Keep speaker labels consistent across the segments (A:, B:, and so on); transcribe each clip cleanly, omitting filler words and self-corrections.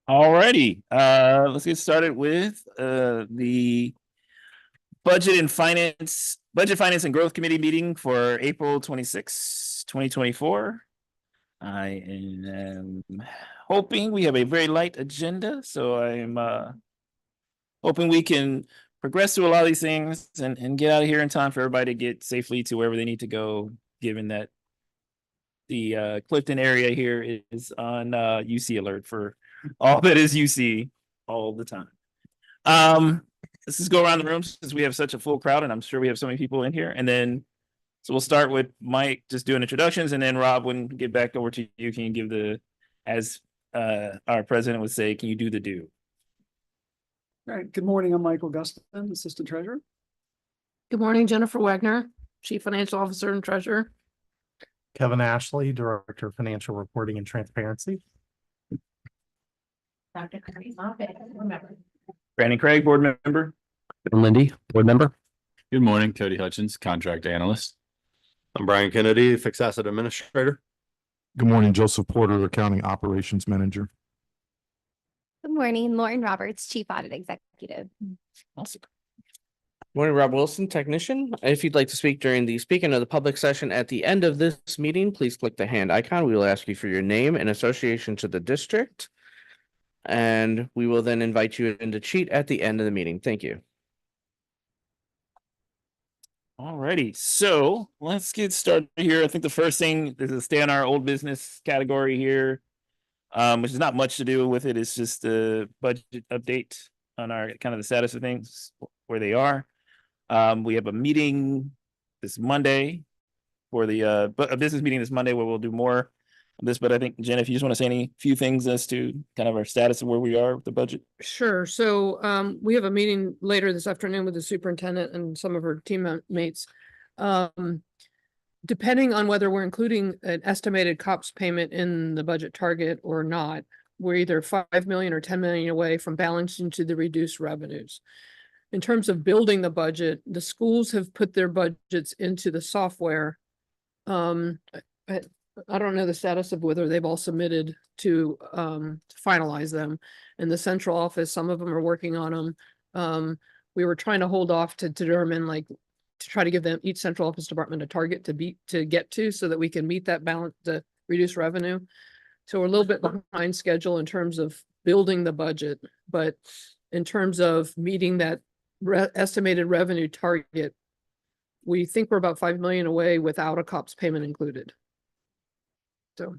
A: Alrighty, let's get started with the Budget Finance and Growth Committee meeting for April 26, 2024. I am hoping we have a very light agenda, so I'm hoping we can progress through a lot of these things and get out of here in time for everybody to get safely to wherever they need to go, given that the Clifton area here is on UC alert for all that is UC all the time. Let's just go around the room since we have such a full crowd, and I'm sure we have so many people in here. And then, so we'll start with Mike just doing introductions, and then Rob, when we get back over to you, can you give as our president would say, can you do the do?
B: All right. Good morning. I'm Michael Gustin, Assistant Treasurer.
C: Good morning, Jennifer Wagner, Chief Financial Officer and Treasurer.
D: Kevin Ashley, Director of Financial Reporting and Transparency.
C: Dr. Curry, board member.
A: Brandon Craig, board member.
E: And Lindy, board member.
F: Good morning, Cody Hutchins, contract analyst.
G: I'm Brian Kennedy, fixed asset administrator.
H: Good morning, Joseph Porter, accounting operations manager.
I: Good morning, Lauren Roberts, Chief Audit Executive.
A: Awesome.
E: Morning, Rob Wilson, technician. If you'd like to speak during the speaking of the public session at the end of this meeting, please click the hand icon. We will ask you for your name and association to the district. And we will then invite you in to cheat at the end of the meeting. Thank you.
A: Alrighty, so let's get started here. I think the first thing is to stay on our old business category here, which is not much to do with it. It's just a budget update on our kind of the status of things, where they are. We have a meeting this Monday for a business meeting this Monday where we'll do more of this. But I think, Jen, if you just want to say any few things as to kind of our status of where we are with the budget.
C: Sure. So we have a meeting later this afternoon with the superintendent and some of her teammates. Depending on whether we're including an estimated COPS payment in the budget target or not, we're either 5 million or 10 million away from balancing to the reduced revenues. In terms of building the budget, the schools have put their budgets into the software. I don't know the status of whether they've all submitted to finalize them. In the central office, some of them are working on them. We were trying to hold off to determine, like, to try to give them each central office department a target to get to, so that we can meet that balance, the reduced revenue. So we're a little bit behind schedule in terms of building the budget, but in terms of meeting that estimated revenue target, we think we're about 5 million away without a COPS payment included. So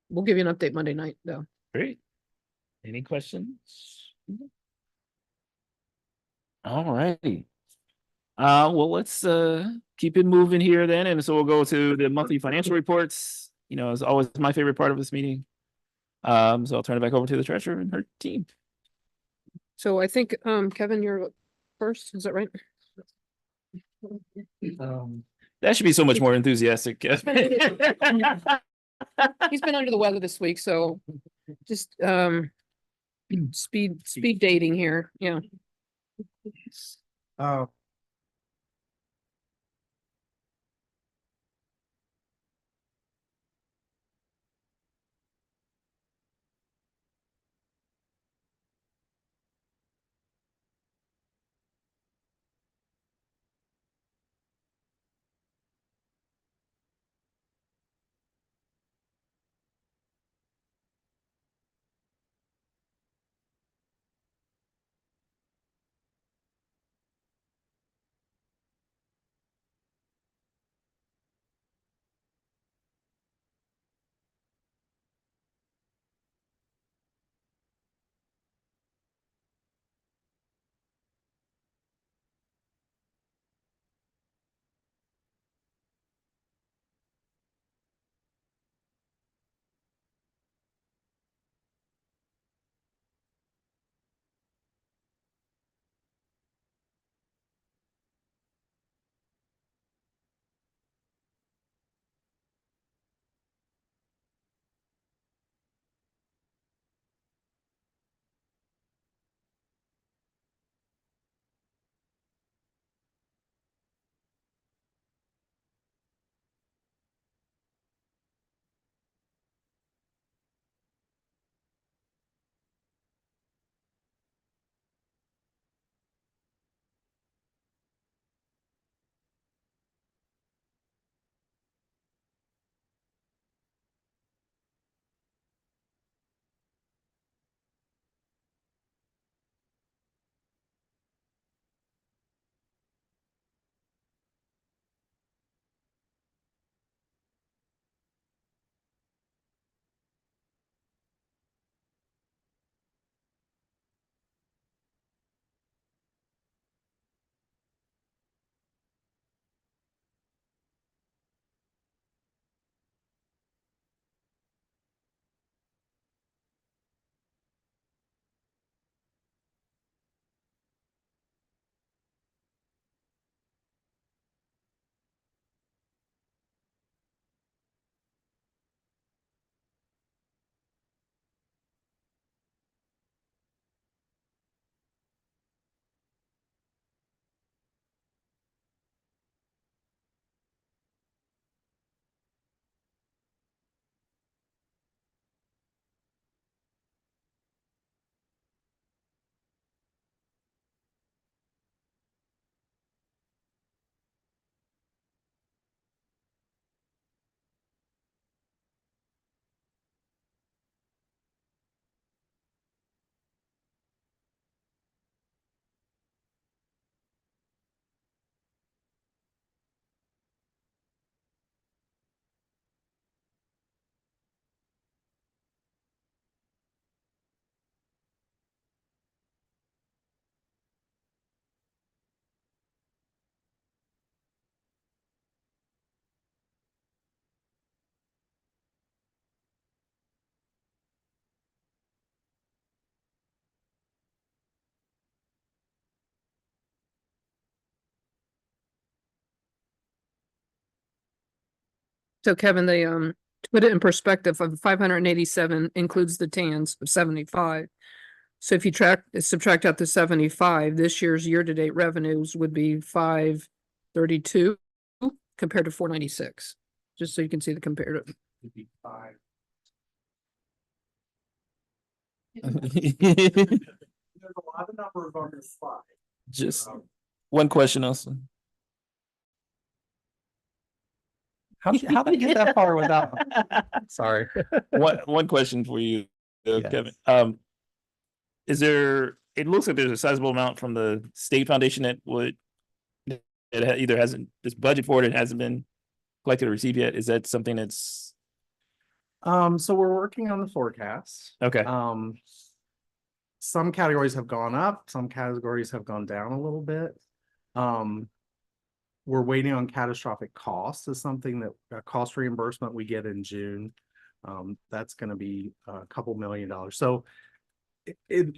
C: we'll give you an update Monday night, though.
A: Great. Any questions? All righty. Well, let's keep it moving here then. And so we'll go to the monthly financial reports. You know, as always, my favorite part of this meeting. So I'll turn it back over to the treasurer and her team.
C: So I think, Kevin, you're first. Is that right?
A: That should be so much more enthusiastic.
C: He's been under the weather this week, so just speed dating here. Yeah. So Kevin, they, to put it in perspective, of 587 includes the TANs of 75. So if you subtract out the 75, this year's year-to-date revenues would be 532 compared to 496. Just so you can see the comparative.
D: There's a lot of numbers on this slide.
A: Just one question also.
D: How did you get that far without? Sorry.
A: One question for you,
D: Yes.
A: Kevin. Is there, it looks like there's a sizable amount from the state foundation that would, either hasn't, this budget for it hasn't been collected or received yet. Is that something that's,
D: So we're working on the forecast.
A: okay,
D: Some categories have gone up, some categories have gone down a little bit. We're waiting on catastrophic costs is something that cost reimbursement we get in June. That's gonna be a couple $1 million. So in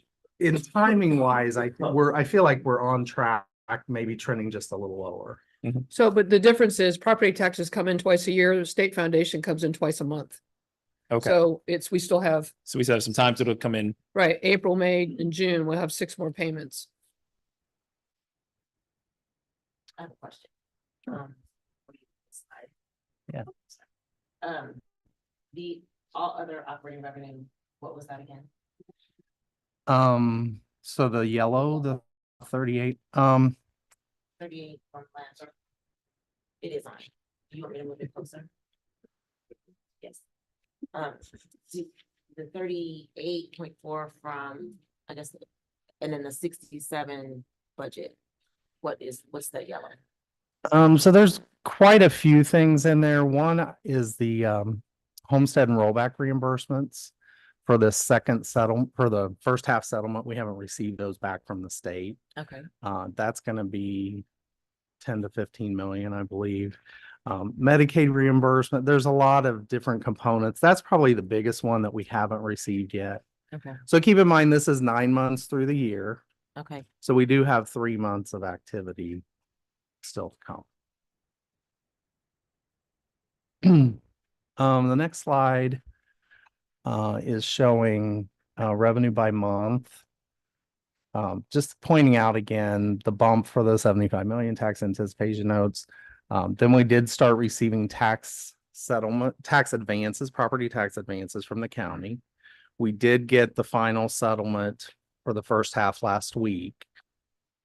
D: timing wise, I feel like we're on track, maybe trending just a little lower.
C: So, but the difference is property taxes come in twice a year, the state foundation comes in twice a month.
A: okay.
C: So we still have,
A: So we still have some time, so it'll come in.
C: right, April, May, and June, we'll have 6 more payments.
J: I have a question.
D: Yeah.
J: The all other operating revenue, what was that again?
D: So the yellow, the 38,
J: 38 from last, or it is on. You want me to move it closer? Yes. See, the 38.4 from, I guess, and then the 67 budget. What's the yellow?
D: So there's quite a few things in there. One is the homestead and rollback reimbursements for the for the first half settlement. We haven't received those back from the state.
J: Okay.
D: That's gonna be 10 to 15 million, I believe. Medicaid reimbursement, there's a lot of different components. That's probably the biggest one that we haven't received yet.
J: Okay.
D: So keep in mind, this is 9 months through the year.
J: Okay.
D: So we do have 3 months of activity still to come. The next slide is showing revenue by month. Just pointing out again, the bump for the 75 million tax anticipation notes. Then we did start receiving tax advances, property tax advances from the county. We did get the final settlement for the first half last week.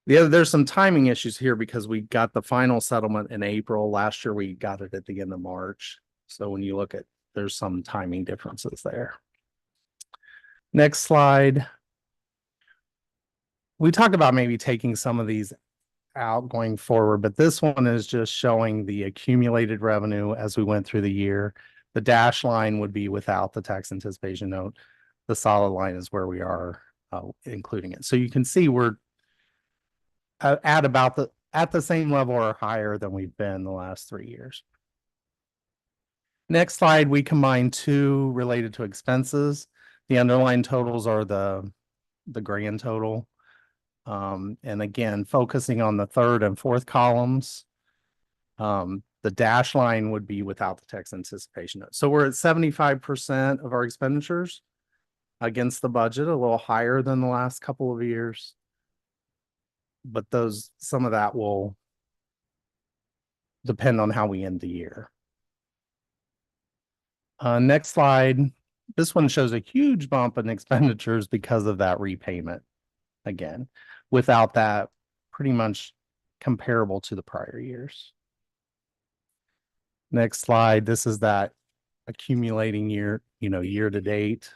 D: There's some timing issues here because we got the final settlement in April. Last year, we got it at the end of March. So when you look at, there's some timing differences there. Next slide. We talked about maybe taking some of these out going forward, but this one is just showing the accumulated revenue as we went through the year. The dash line would be without the tax anticipation note. The solid line is where we are including it. So you can see we're at about at the same level or higher than we've been the last 3 years. Next slide, we combine 2 related to expenses. The underlying totals are the grand total. And again, focusing on the 3rd and 4th columns, the dash line would be without the tax anticipation note. So we're at 75% of our expenditures against the budget, a little higher than the last couple of years. But some of that will depend on how we end the year. Next slide. This one shows a huge bump in expenditures because of that repayment. Again, without that, pretty much comparable to the prior years. Next slide. This is that accumulating year to date.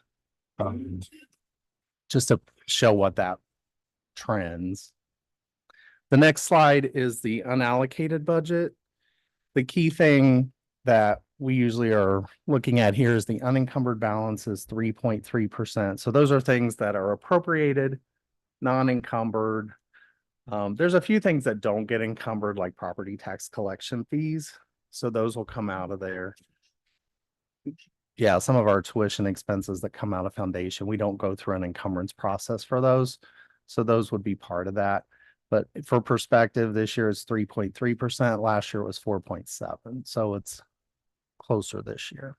D: Just to show what that trends. The next slide is the unallocated budget. The key thing that we usually are looking at here is the unencumbered balance is 3.3%. So those are things that are appropriated, non-encumbered. There's a few things that don't get encumbered, like property tax collection fees. So those will come out of there. Yeah, some of our tuition expenses that come out of foundation, we don't go through an encumbrance process for those. So those would be part of that. But for perspective, this year is 3.3%. Last year it was 4.7%. So it's closer this year.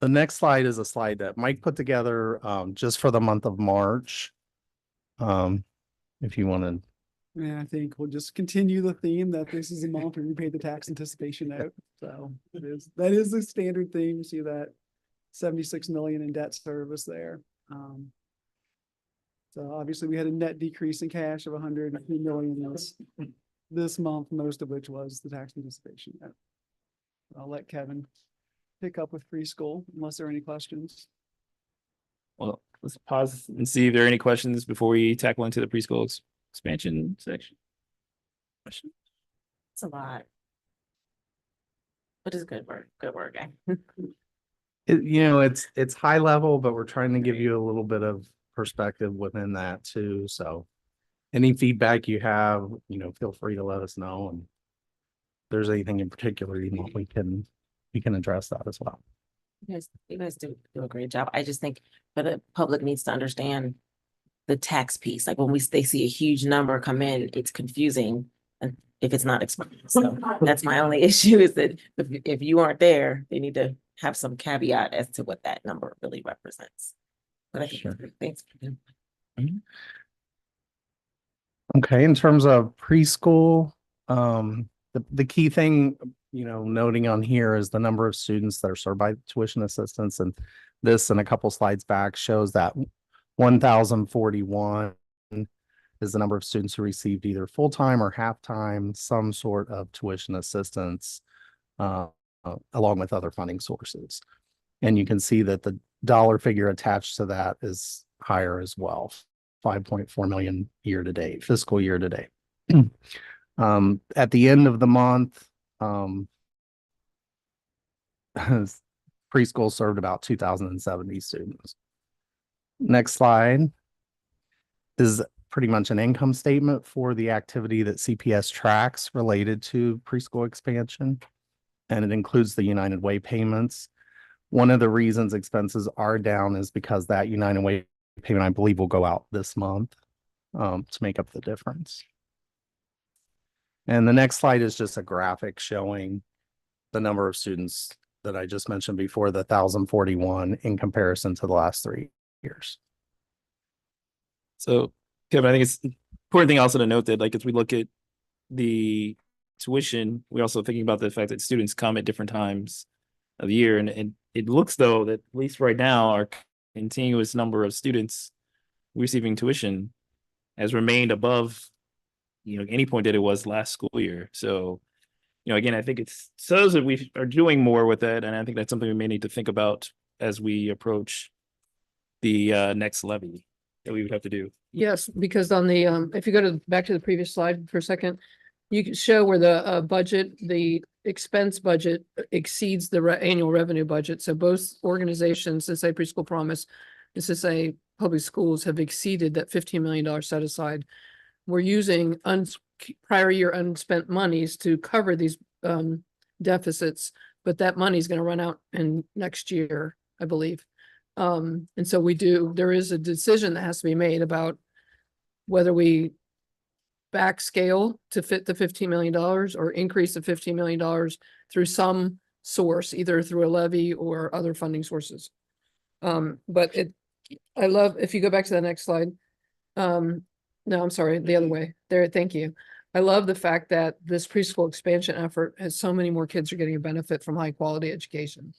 D: The next slide is a slide that Mike put together just for the month of March. If you want to.
B: Yeah, I think we'll just continue the theme that this is a month where we pay the tax anticipation note. So that is the standard theme. You see that 76 million in debt service there. So obviously we had a net decrease in cash of 102 million this month, most of which was the tax anticipation note. I'll let Kevin pick up with preschool unless there are any questions.
A: Well, let's pause and see if there are any questions before we tackle into the preschool expansion section. Question?
J: It's a lot. But it's good work, eh?
D: It's high level, but we're trying to give you a little bit of perspective within that too. So any feedback you have, feel free to let us know. And if there's anything in particular, we can address that as well.
J: You guys do a great job. I just think, but the public needs to understand the tax piece. Like when they see a huge number come in, it's confusing. And if it's not explained, so that's my only issue is that if you aren't there, they need to have some caveat as to what that number really represents. But I think
D: Sure.
J: thanks.
D: Okay, in terms of preschool, the key thing, noting on here is the number of students that are served by tuition assistance, and this and a couple slides back shows that 1,041 is the number of students who received either full-time or half-time, some sort of tuition assistance, along with other funding sources. And you can see that the dollar figure attached to that is higher as well, 5.4 million year to date, fiscal year to date. At the end of the month, preschool served about 2,070 students. Next slide is pretty much an income statement for the activity that CPS tracks related to preschool expansion, and it includes the United Way payments. One of the reasons expenses are down is because that United Way payment, I believe, will go out this month to make up the difference. And the next slide is just a graphic showing the number of students that I just mentioned before, the 1,041 in comparison to the last 3 years.
A: So, Kevin, I think it's important thing also to note that, like, as we look at the tuition, we're also thinking about the fact that students come at different times of the year, and it looks though that at least right now our continuous number of students receiving tuition has remained above any point that it was last school year. So again, I think it's shows that we are doing more with that, and I think that's something we may need to think about as we approach the next levy that we would have to do.
C: Yes, because on the, if you go back to the previous slide for a second, you can show where the the expense budget exceeds the annual revenue budget. So both organizations, Cincinnati Preschool Promise and Cincinnati Public Schools, have exceeded that $15 million set aside. We're using prior year unspent monies to cover these deficits, but that money is going to run out in next year, I believe. And so there is a decision that has to be made about whether we back scale to fit the $15 million or increase the $15 million through some source, either through a levy or other funding sources. But I love, if you go back to the next slide. No, I'm sorry, the other way there. Thank you. I love the fact that this preschool expansion effort has so many more kids are getting a benefit from high quality education.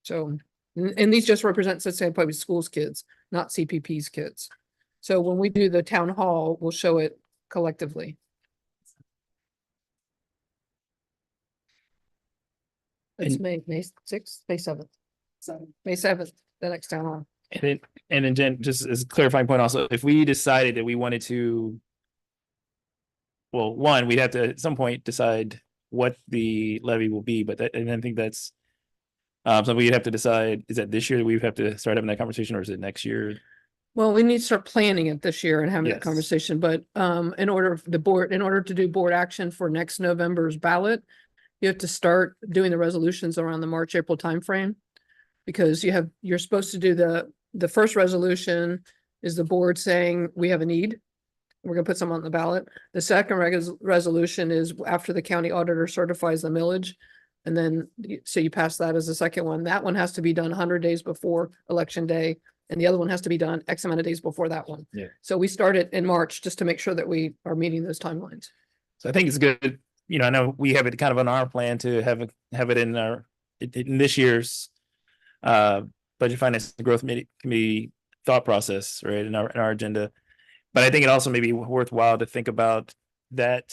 C: So, and these just represent Cincinnati Public Schools kids, not CPP's kids. So when we do the town hall, we'll show it collectively. It's May 6th, May 7th. May 7th, the next town hall.
A: And then Jen, just as a clarifying point also, if we decided that we wanted to, well, one, we'd have to at some point decide what the levy will be, but and I think that's something we'd have to decide. Is that this year that we have to start having that conversation, or is it next year?
C: Well, we need to start planning it this year and having that
A: Yes.
C: conversation, but in order to do board action for next November's ballot, you have to start doing the resolutions around the March, April timeframe. Because you're supposed to do the first resolution is the board saying we have a need. We're gonna put some on the ballot. The second resolution is after the county auditor certifies the millage. And then, so you pass that as the second one. That one has to be done 100 days before election day. And the other one has to be done X amount of days before that one.
A: Yeah.
C: So we start it in March just to make sure that we are meeting those timelines.
A: So I think it's good, you know, I know we have it kind of on our plan to have it in our, in this year's budget finance and growth committee thought process, right, in our agenda. But I think it also may be worthwhile to think about that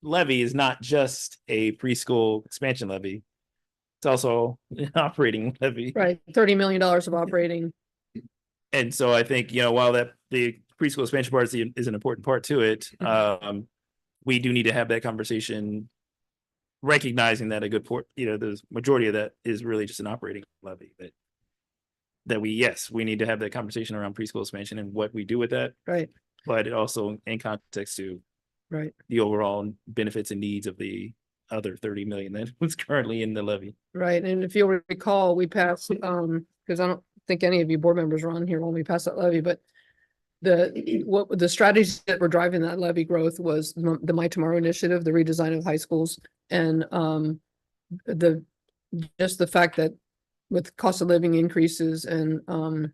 A: levy is not just a preschool expansion levy. It's also an operating levy.
C: Right, $30 million of operating.
A: And so I think, you know, while that the preschool expansion part is an important part to it, we do need to have that conversation, recognizing that a good port, you know, the majority of that is really just an operating levy. That we need to have that conversation around preschool expansion and what we do with that.
C: Right,
A: But it also in context to
C: right,
A: the overall benefits and needs of the other 30 million that was currently in the levy.
C: right. And if you'll recall, we passed, because I don't think any of you board members were on here when we passed that levy, but the strategies that were driving that levy growth was the My Tomorrow initiative, the redesign of high schools, and just the fact that with cost of living increases and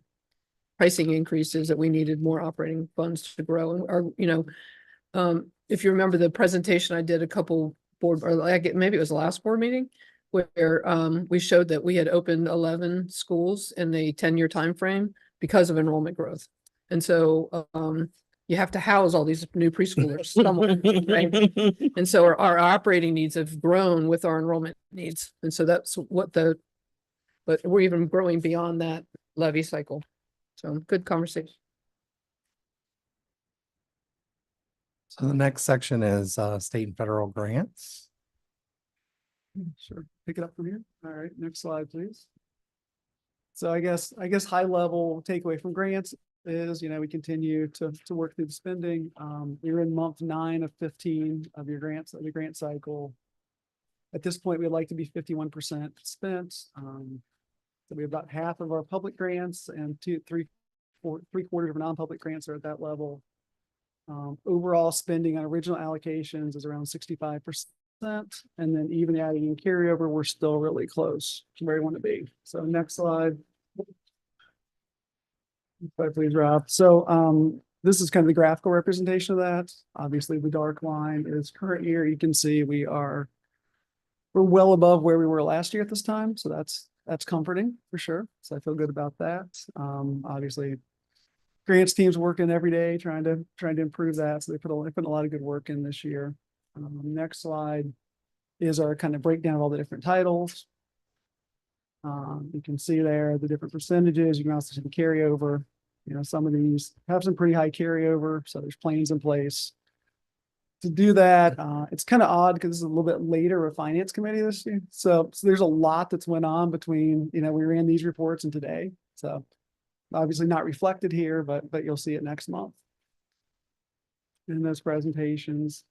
C: pricing increases, that we needed more operating funds to grow. And if you remember the presentation I did a couple board, or like maybe it was the last board meeting, where we showed that we had opened 11 schools in a 10-year time frame because of enrollment growth. And so you have to house all these new preschoolers somewhere, right? And so our operating needs have grown with our enrollment needs. And so that's what but we're even growing beyond that levy cycle. So good conversation.
D: So the next section is state and federal grants.
B: Sure, pick it up from here. All right, next slide, please. So I guess high level takeaway from grants is, you know, we continue to work through the spending. You're in month 9 of 15 of your grants, the grant cycle. At this point, we'd like to be 51% spent. So we have about half of our public grants and three quarters of non-public grants are at that level. Overall spending on original allocations is around 65%. And then even adding in carryover, we're still really close to where we want to be. So next slide. Please, Rob. So this is kind of the graphical representation of that. Obviously, the dark line is current year. You can see we're well above where we were last year at this time. So that's comforting for sure. So I feel good about that. Obviously, grants teams working every day trying to improve that. So they put a lot of good work in this year. Next slide is our kind of breakdown of all the different titles. You can see there the different percentages. You can also see the carryover. You know, some of these have some pretty high carryover, so there's plans in place to do that. It's kind of odd because this is a little bit later of finance committee this year. So there's a lot that's went on between, you know, we ran these reports and today. So obviously not reflected here, but you'll see it next month in those presentations.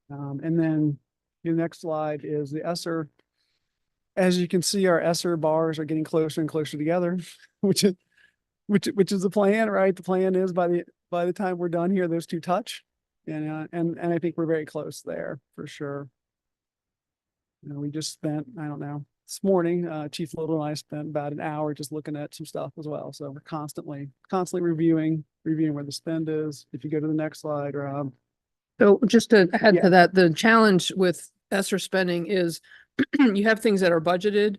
B: And then the next slide is the ESSER. As you can see, our ESSER bars are getting closer and closer together, which is the plan, right? The plan is by the time we're done here, those two touch. And I think we're very close there for sure. You know, we just spent, I don't know, this morning, Chief Little and I spent about an hour just looking at some stuff as well. So we're constantly reviewing where the spend is. If you go to the next slide, Rob.
C: So just to add
B: Yeah.
C: to that, the challenge with ESSER spending is you have things that are budgeted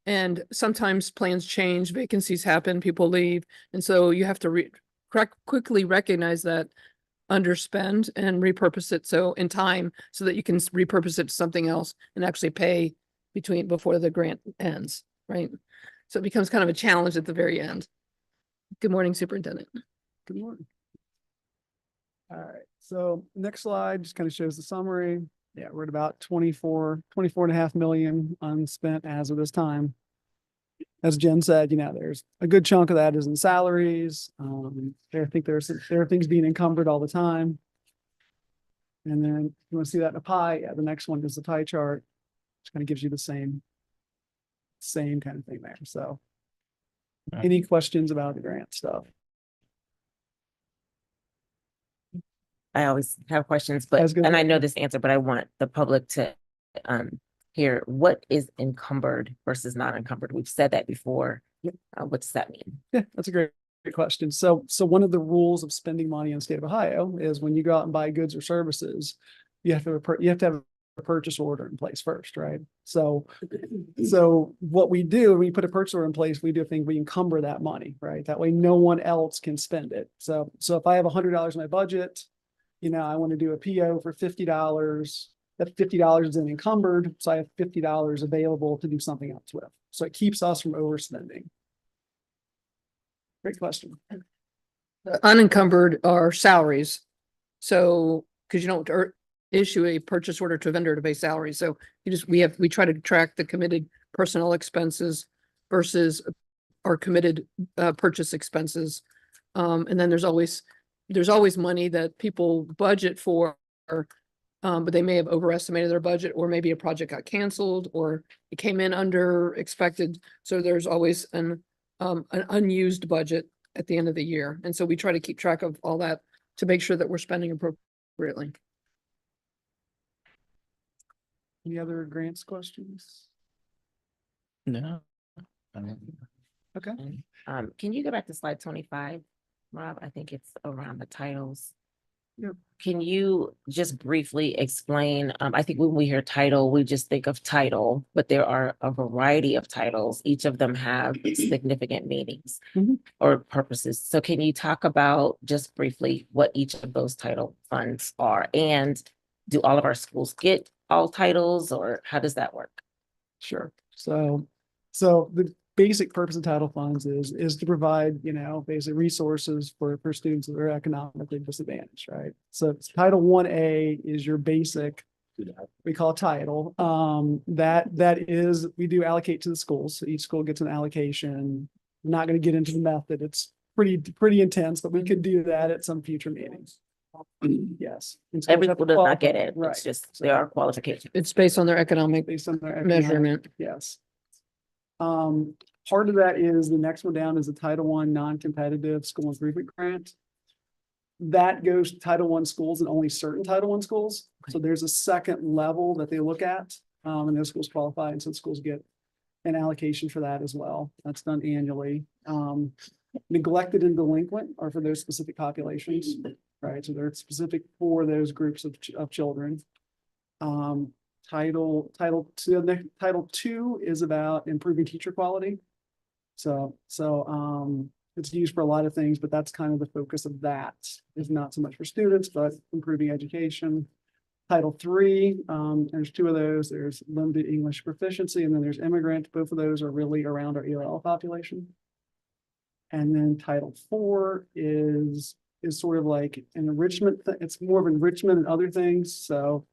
C: and sometimes plans change, vacancies happen, people leave. And so you have to quickly recognize that underspend and repurpose it so in time so that you can repurpose it to something else and actually pay before the grant ends, right? So it becomes kind of a challenge at the very end. Good morning, Superintendent.
B: Good morning. All right, so next slide just kind of shows the summary. Yeah, we're at about 24.5 million unspent as of this time. As Jen said, you know, there's a good chunk of that is in salaries. I think there are things being encumbered all the time. And then you want to see that in a pie. Yeah, the next one is the pie chart, which kind of gives you the same kind of thing there. So any questions about the grant stuff?
J: I always have questions,
B: That's
J: but,
B: good.
J: and I know this answer, but I want the public to hear what is encumbered versus not encumbered. We've said that before. What does that mean?
B: Yeah, that's a great question. So one of the rules of spending money in the state of Ohio is when you go out and buy goods or services, you have to have a purchase order in place first, right? So what we do, when we put a purchase order in place, we do a thing, we encumber that money, right? That way no one else can spend it. So if I have $100 in my budget, I want to do a PO for $50. That $50 is then encumbered, so I have $50 available to do something else with. So it keeps us from overspending. Great question.
C: Unencumbered are salaries. So, because you don't issue a purchase order to a vendor to pay salaries. So we try to track the committed personnel expenses versus our committed purchase expenses. And then there's always money that people budget for, but they may have overestimated their budget, or maybe a project got canceled or it came in under expected. So there's always an unused budget at the end of the year. And so we try to keep track of all that to make sure that we're spending appropriately.
B: Any other grants questions?
A: No.
B: Okay.
J: Can you go back to slide 25, Rob? I think it's around the titles.
B: Yep.
J: Can you just briefly explain, I think when we hear title, we just think of title, but there are a variety of titles. Each of them have significant meanings
B: Mhm.
J: or purposes. So can you talk about just briefly what each of those title funds are? And do all of our schools get all titles, or how does that work?
B: Sure. So the basic purpose of title funds is to provide, basic resources for students that are economically disadvantaged, right? So Title 1A is your basic, we call it title. That is, we do allocate to the schools. So each school gets an allocation. I'm not going to get into the method. It's pretty intense, but we could do that at some future meetings. Yes. And schools
J: Every
B: have to
J: school does not get
B: qualify,
J: it.
B: right?
J: It's just, there are qualifications.
C: It's based on their economic
B: Based on their economic-
C: measurement.
B: Yes. Part of that is the next one down is the Title I non-competitive school improvement grant. That goes to Title I schools and only certain Title I schools. So there's a second level that they look at, and those schools qualify, and so schools get an allocation for that as well. That's done annually. Neglected and delinquent are for those specific populations, right? So they're specific for those groups of children. Title II is about improving teacher quality. So it's used for a lot of things, but that's kind of the focus of that. Is not so much for students, but improving education. Title III, there's two of those. There's limited English proficiency, and then there's immigrant. Both of those are really around our ELL population. And then Title IV is sort of like an enrichment. It's more of enrichment and other things. So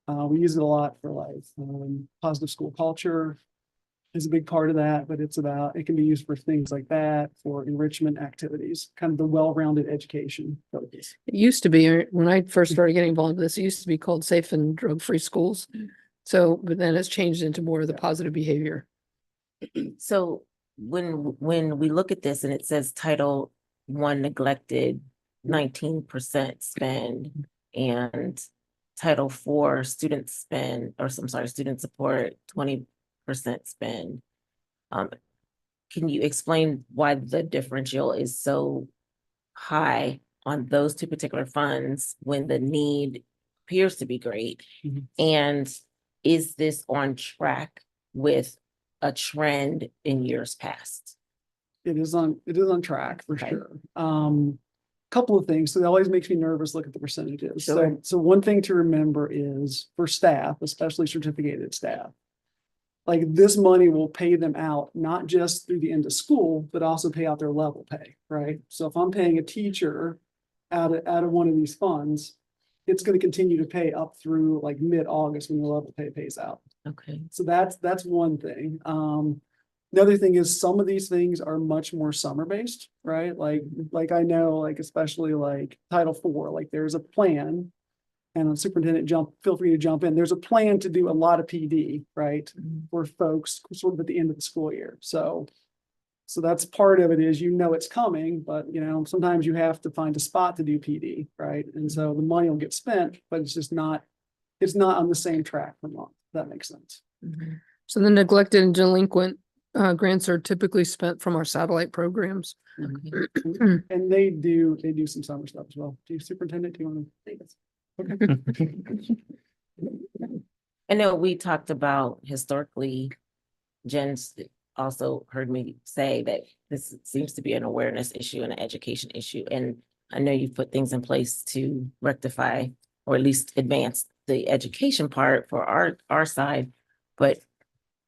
B: we use it a lot for like positive school culture is a big part of that, but it can be used for things like that, for enrichment activities, kind of the well-rounded education focus.
C: It used to be, when I first started getting involved with this, it used to be called Safe and Drug-Free Schools. So, but then it's changed into more of the positive behavior.
J: So when we look at this and it says Title I neglected 19% spend, and Title IV student spend, student support 20% spend. Can you explain why the differential is so high on those two particular funds when the need appears to be great?
B: Mhm.
J: And is this on track with a trend in years past?
B: It is on track for
J: Okay.
B: sure. Couple of things. So it always makes me nervous, look at the percentages.
J: Sure.
B: So one thing to remember is for staff, especially certificated staff, like this money will pay them out, not just through the end of school, but also pay out their level pay, right? So if I'm paying a teacher out of one of these funds, it's going to continue to pay up through like mid-August when the level pay pays out.
J: Okay.
B: So that's one thing. Another thing is some of these things are much more summer-based, right? Like I know, like especially like Title IV, like there's a plan. And superintendent, feel free to jump in. There's a plan to do a lot of PD, right? For folks sort of at the end of the school year. So So that's part of it is, it's coming, but sometimes you have to find a spot to do PD, right? And so the money will get spent, but it's not on the same track for month. That makes sense.
C: So the neglected and delinquent grants are typically spent from our satellite programs.
B: And they do some summer stuff as well. Do you, Superintendent, do you want to? Okay.
J: I know we talked about historically, Jen's also heard me say that this seems to be an awareness issue and an education issue. And I know you've put things in place to rectify or at least advance the education part for our side. But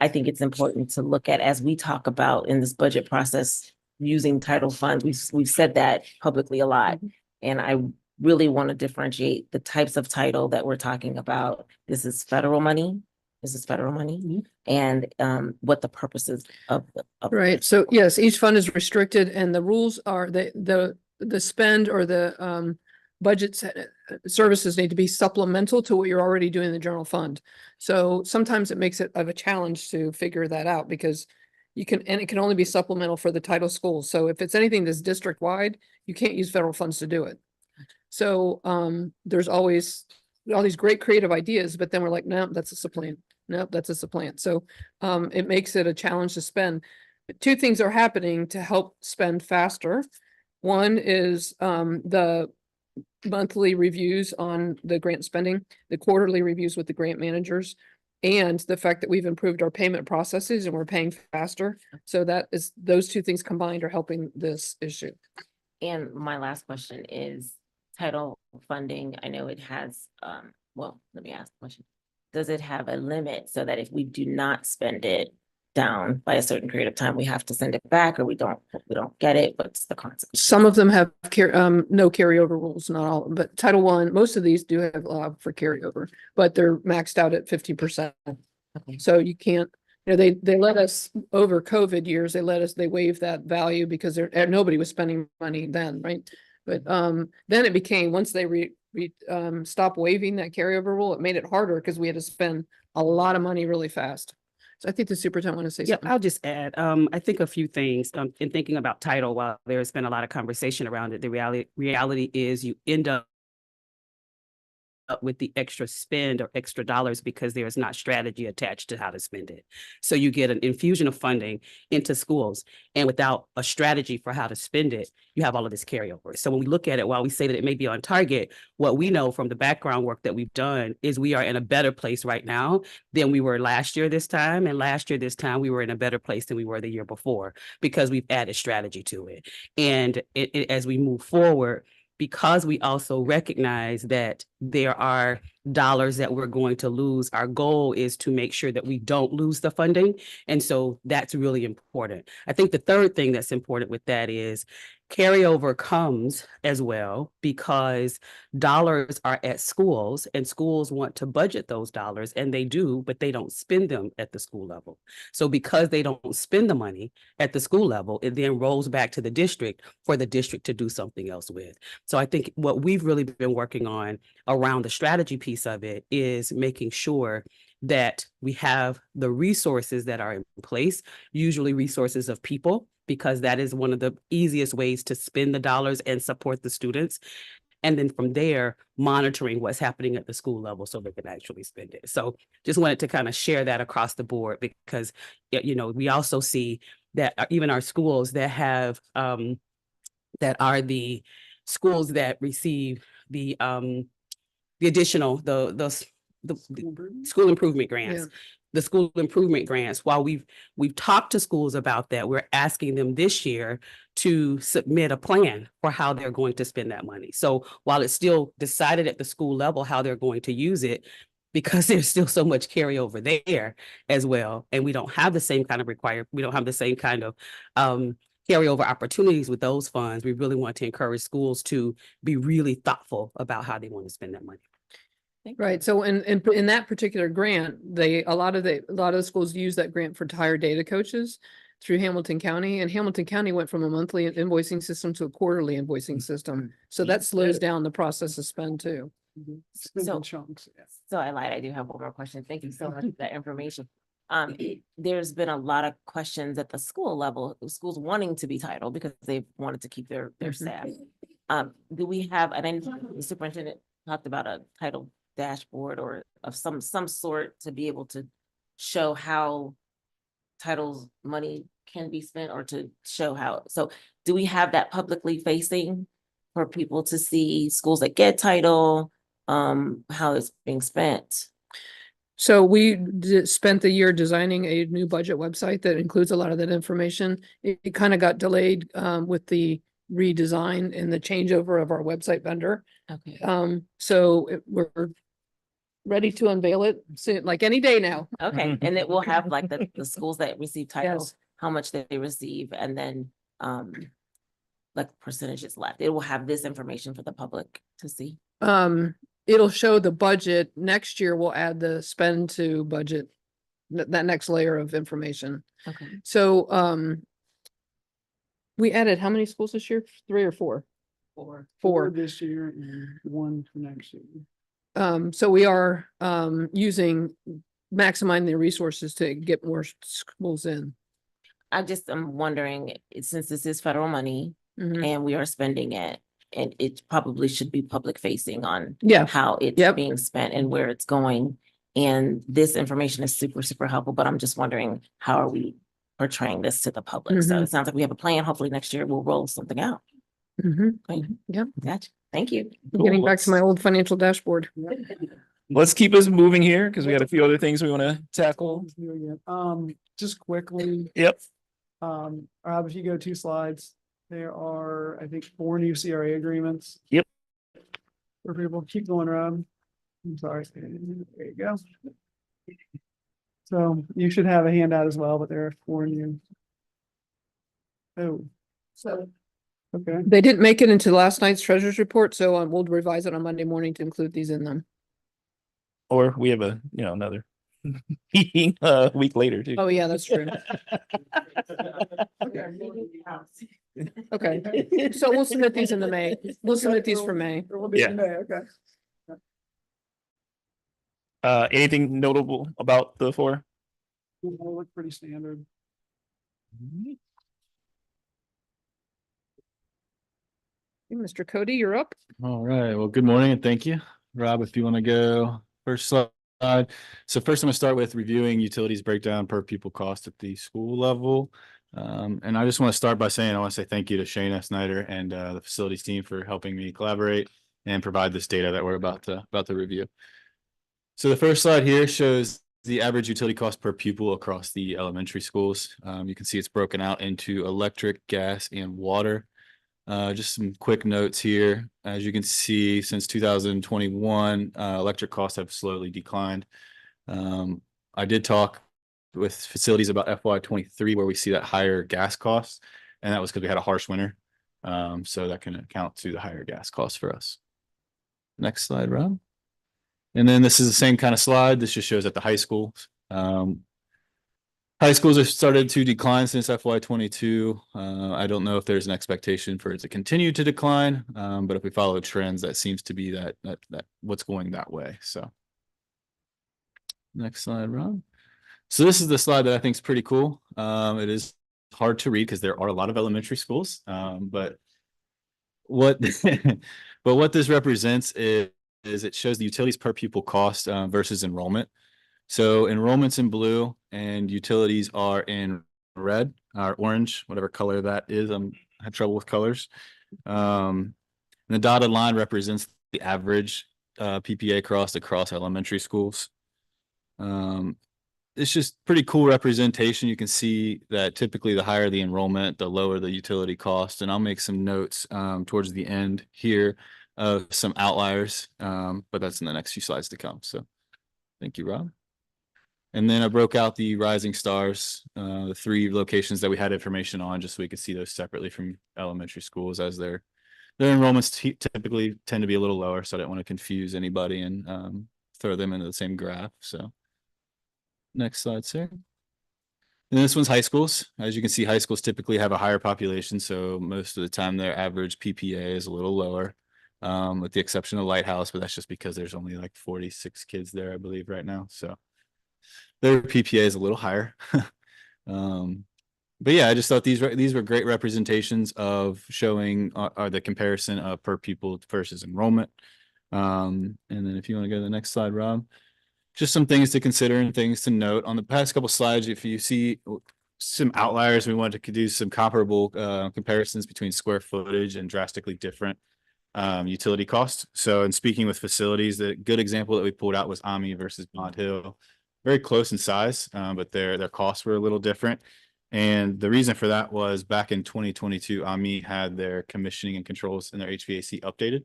J: I think it's important to look at, as we talk about in this budget process, using title funds. We've said that publicly a lot. And I really want to differentiate the types of title that we're talking about. This is federal money. And what the purposes of
C: Right. So yes, each fund is restricted and the rules are the spend or the budget services need to be supplemental to what you're already doing in the general fund. So sometimes it makes it of a challenge to figure that out because it can only be supplemental for the title schools. So if it's anything that's district wide, you can't use federal funds to do it. So there's always all these great creative ideas, but then we're like, no, that's a supplant. No, that's a supplant. So it makes it a challenge to spend. But two things are happening to help spend faster. One is the monthly reviews on the grant spending, the quarterly reviews with the grant managers, and the fact that we've improved our payment processes and we're paying faster. So those two things combined are helping this issue.
J: And my last question is title funding. I know it has, well, let me ask the question. Does it have a limit so that if we do not spend it down by a certain period of time, we have to send it back, or we don't get it? What's the consequence?
C: Some of them have no carryover rules, not all, but Title I, most of these do have for carryover, but they're maxed out at 50%.
J: Okay.
C: So you can't, they let us over COVID years, they waived that value because nobody was spending money then, right? But then it became, once they stopped waiving that carryover rule, it made it harder because we had to spend a lot of money really fast. So I think the superintendent want to say
K: Yeah,
C: something.
K: I'll just add, I think a few things in thinking about title. While there's been a lot of conversation around it, the reality is you end up with the extra spend or extra dollars because there is not strategy attached to how to spend it. So you get an infusion of funding into schools, and without a strategy for how to spend it, you have all of this carryover. So when we look at it, while we say that it may be on target, what we know from the background work that we've done is we are in a better place right now than we were last year this time. And last year this time, we were in a better place than we were the year before because we've added strategy to it. And as we move forward, because we also recognize that there are dollars that we're going to lose, our goal is to make sure that we don't lose the funding. And so that's really important. I think the third thing that's important with that is carryover comes as well because dollars are at schools and schools want to budget those dollars, and they do, but they don't spend them at the school level. So because they don't spend the money at the school level, it then rolls back to the district for the district to do something else with. So I think what we've really been working on around the strategy piece of it is making sure that we have the resources that are in place, usually resources of people, because that is one of the easiest ways to spend the dollars and support the students. And then from there, monitoring what's happening at the school level so they can actually spend it. So just wanted to kind of share that across the board because, we also see that even our schools that have, that are the schools that receive the additional, the school improvement grants.
C: Yeah.
K: The school improvement grants, while we've talked to schools about that, we're asking them this year to submit a plan for how they're going to spend that money. So while it's still decided at the school level how they're going to use it, because there's still so much carryover there as well, and we don't have the same kind of carryover opportunities with those funds, we really want to encourage schools to be really thoughtful about how they want to spend that money.
C: Right. So in that particular grant, a lot of the schools use that grant for to hire data coaches through Hamilton County, and Hamilton County went from a monthly invoicing system to a quarterly invoicing system. So that slows down the process of spend too.
B: Spend in chunks.
J: So I lied. I do have one more question. Thank you so much for that information. there's been a lot of questions at the school level, schools wanting to be titled because they've wanted to keep their staff. Do we have, and I know the superintendent talked about a title dashboard or of some sort to be able to show how titles money can be spent, or to show how, so do we have that publicly facing for people to see schools that get title, how it's being spent?
C: So we spent the year designing a new budget website that includes a lot of that information. It kind of got delayed with the redesign and the changeover of our website vendor.
J: Okay.
C: We're ready to unveil it soon, like any day now.
J: Okay, and it will have like the schools that receive titles,
C: Yes.
J: how much they receive, and then like percentages left. It will have this information for the public to see.
C: It'll show the budget. Next year, we'll add the spend to budget, that next layer of information.
J: Okay.
C: So, we added how many schools this year? 3 or 4?
J: Or
C: Four.
B: This year and 1 for next year.
C: So we are, maximizing the resources to get more schools in.
J: I'm wondering, since this is federal money
C: Mhm.
J: and we are spending it, and it probably should be public facing on
C: Yeah,
J: how it's
C: Yep.
J: being spent and where it's going. And this information is super, super helpful, but I'm just wondering, how are we portraying this to the public? So
C: Mhm.
J: it sounds like we have a plan. Hopefully next year we'll roll something out.
C: Mhm.
J: Great.
C: Yep.
J: Gotcha. Thank you.
C: Getting back to my old financial dashboard.
A: Let's keep us moving here because we got a few other things we want to tackle.
B: Let's do it again. Just quickly,
A: Yep.
B: Rob, if you go 2 slides, there are, I think, 4 new CRA agreements.
A: Yep.
B: For people, keep going, Rob. I'm sorry. There you go. So you should have a handout as well, but there are 4 new. Oh. So. Okay.
C: They didn't make it into last night's treasurer's report, so we'll revise it on Monday morning to include these in them.
A: Or we have another meeting a week later too.
C: Oh, yeah, that's true. Okay, so we'll submit these in the May. We'll submit these for May.
B: There will be
A: Yeah.
B: in May, okay.
A: Anything notable about the 4?
B: They all look pretty standard.
C: Mr. Cody, you're up.
F: All right. Well, good morning and thank you. Rob, if you want to go first slide. So first I'm going to start with reviewing utilities breakdown per pupil cost at the school level. And I just want to start by saying, I want to say thank you to Shayna Snyder and the facilities team for helping me collaborate and provide this data that we're about to review. So the first slide here shows the average utility cost per pupil across the elementary schools. You can see it's broken out into electric, gas, and water. Just some quick notes here. As you can see, since 2021, electric costs have slowly declined. I did talk with facilities about FY23 where we see that higher gas costs, and that was because we had a harsh winter. So that can account to the higher gas costs for us. Next slide, Rob. And then this is the same kind of slide. This just shows at the high schools. High schools have started to decline since FY22. I don't know if there's an expectation for it to continue to decline, but if we follow trends, that seems to be that what's going that way. So next slide, Rob. So this is the slide that I think is pretty cool. It is hard to read because there are a lot of elementary schools, but what this represents is it shows the utilities per pupil cost versus enrollment. So enrollment's in blue and utilities are in red or orange, whatever color that is. I had trouble with colors. And the dotted line represents the average PPA across elementary schools. It's just pretty cool representation. You can see that typically the higher the enrollment, the lower the utility cost. And I'll make some notes towards the end here of some outliers, but that's in the next few slides to come. So thank you, Rob. And then I broke out the rising stars, the 3 locations that we had information on, just so we could see those separately from elementary schools, as their enrollments typically tend to be a little lower. So I didn't want to confuse anybody and throw them into the same graph. So next slide, sir. And this one's high schools. As you can see, high schools typically have a higher population. So most of the time their average PPA is a little lower, with the exception of Lighthouse, but that's just because there's only like 46 kids there, I believe, right now. So their PPA is a little higher. But yeah, I just thought these were great representations of showing the comparison of per pupil versus enrollment. And then if you want to go to the next slide, Rob, just some things to consider and things to note on the past couple slides. If you see some outliers, we wanted to do some comparable comparisons between square footage and drastically different utility costs. So in speaking with facilities, the good example that we pulled out was AMI versus Bond Hill. Very close in size, but their costs were a little different. And the reason for that was back in 2022, AMI had their commissioning and controls in their HVAC updated.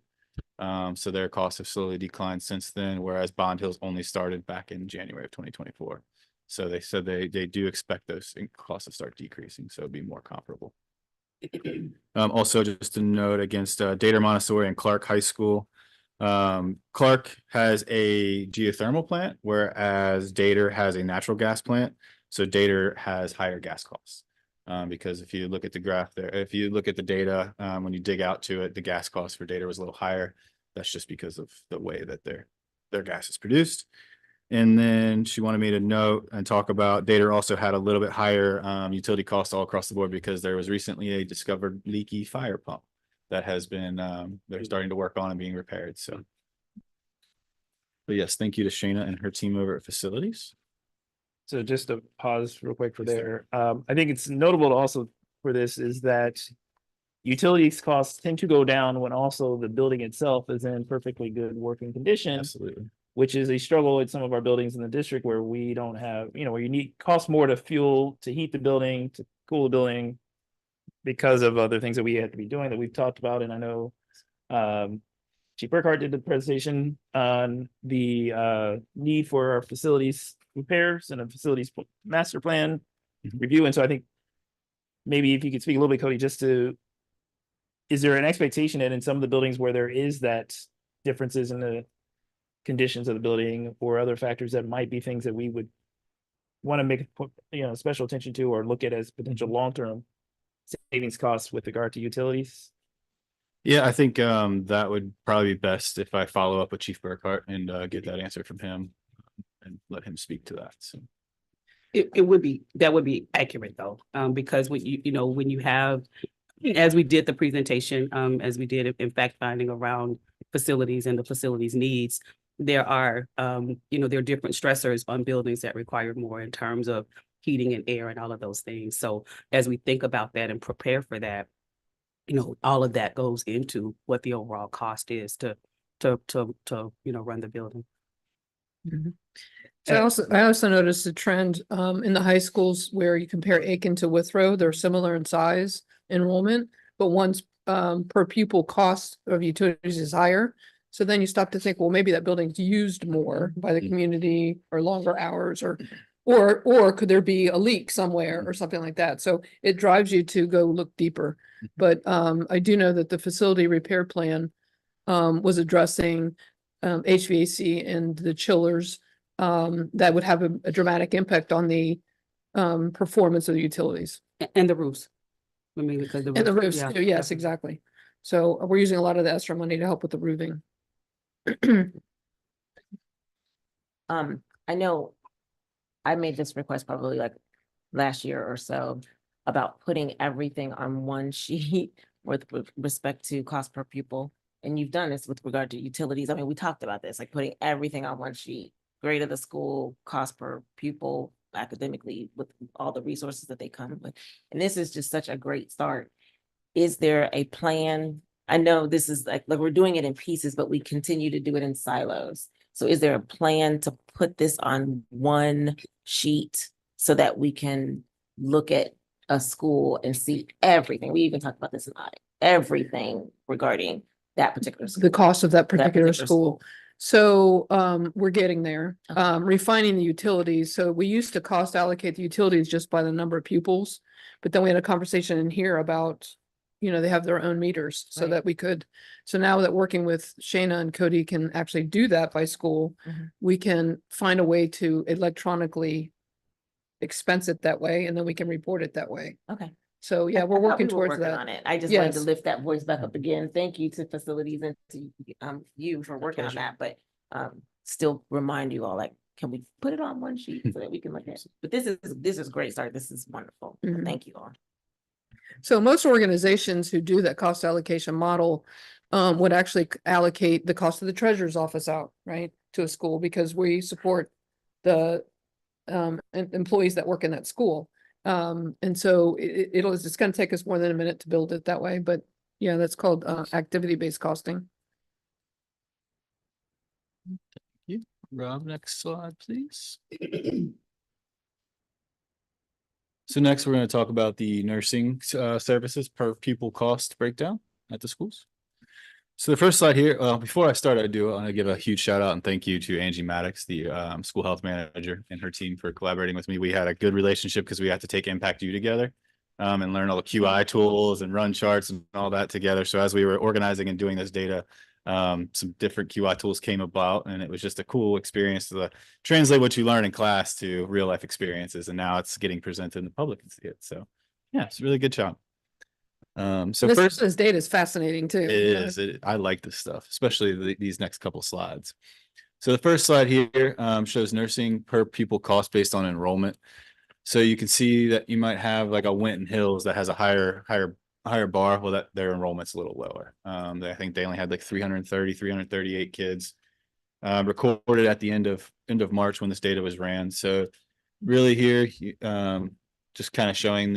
F: So their costs have slowly declined since then, whereas Bond Hills only started back in January of 2024. So they said they do expect those costs to start decreasing, so it'd be more comparable. Also, just a note against Dater Montessori and Clark High School. Clark has a geothermal plant, whereas Dater has a natural gas plant. So Dater has higher gas costs. Because if you look at the graph there, if you look at the data, when you dig out to it, the gas cost for Dater was a little higher. That's just because of the way that their gas is produced. And then she wanted me to note and talk about Dater also had a little bit higher utility costs all across the board because there was recently a discovered leaky fire pump that has been they're starting to work on and being repaired. So, but yes, thank you to Shayna and her team over at facilities.
A: So just to pause real quick for there, I think it's notable to also for this is that utilities costs tend to go down when also the building itself is in perfectly good working condition.
F: Absolutely.
A: Which is a struggle at some of our buildings in the district where we don't have, where costs more to fuel, to heat the building, to cool the building because of other things that we have to be doing that we've talked about. And I know Chief Burkhart did the presentation on the need for our facilities repairs and a facilities master plan review. And so I think maybe if you could speak a little bit, Cody, is there an expectation that in some of the buildings where there is that differences in the conditions of the building or other factors that might be things that we would want to make special attention to or look at as potential long-term savings costs with regard to utilities?
F: Yeah, I think that would probably be best if I follow up with Chief Burkhart and get that answer from him and let him speak to that. So
K: That would be accurate though, because when when you have, as we did the presentation, as we did in fact finding around facilities and the facilities needs, there are there are different stressors on buildings that require more in terms of heating and air and all of those things. So as we think about that and prepare for that, all of that goes into what the overall cost is to run the building.
C: So I also noticed a trend in the high schools where you compare Aiken to Withrow, they're similar in size enrollment, but one's per pupil cost of utilities is higher. So then you stop to think, well, maybe that building's used more by the community or longer hours or could there be a leak somewhere or something like that? So it drives you to go look deeper. But I do know that the facility repair plan was addressing HVAC and the chillers that would have a dramatic impact on the performance of the utilities.
K: And the roofs. I mean, because
C: And the roofs, too, yes, exactly. So we're using a lot of the ESSER money to help with the roofing.
J: I know I made this request probably like last year or so about putting everything on one sheet with respect to cost per pupil. And you've done this with regard to utilities. I mean, we talked about this, like putting everything on one sheet, grade of the school, cost per pupil academically with all the resources that they come with. And this is just such a great start. Is there a plan? I know this is like we're doing it in pieces, but we continue to do it in silos. So is there a plan to put this on one sheet so that we can look at a school and see everything? We even talked about this in audit, everything regarding that particular school.
C: The cost of that particular
J: particular
C: school. So we're getting there, refining the utilities. So we used to cost allocate the utilities just by the number of pupils. But then we had a conversation in here about, they have their own meters so
J: Right.
C: that we could. So now that working with Shayna and Cody can actually do that by school, we can find a way to electronically expense it that way, and then we can report it that way.
J: Okay.
C: So yeah, we're
J: I thought
C: working
J: we were
C: towards
J: working
C: that.
J: on it. I just wanted to
C: Yes.
J: lift that voice back up again. Thank you to facilities and to you for working on
K: pleasure.
J: that, but still remind you all, like, can we put it on one sheet so that we can look at it? But this is great, sorry, this is wonderful.
C: Mhm.
J: Thank you all.
C: So most organizations who do that cost allocation model would actually allocate the cost of the treasurer's office out, right, to a school because we support the employees that work in that school. And so it's going to take us more than a minute to build it that way, but yeah, that's called activity-based costing.
F: Rob, next slide, please. So next, we're going to talk about the nursing services per pupil cost breakdown at the schools. So the first slide here, before I start, I want to give a huge shout out and thank you to Angie Maddox, the school health manager, and her team for collaborating with me. We had a good relationship because we had to take Impact U together and learn all the QI tools and run charts and all that together. So as we were organizing and doing this data, some different QI tools came about, and it was just a cool experience to translate what you learn in class to real life experiences. And now it's getting presented in the public and see it. So yeah, it's a really good job. So
C: This data is fascinating too.
F: it is. I like this stuff, especially these next couple slides. So the first slide here shows nursing per pupil cost based on enrollment. So you can see that you might have like a Winton Hills that has a higher bar. Well, that their enrollment's a little lower. I think they only had like 338 kids recorded at the end of March when this data was ran. So really here, just kind of showing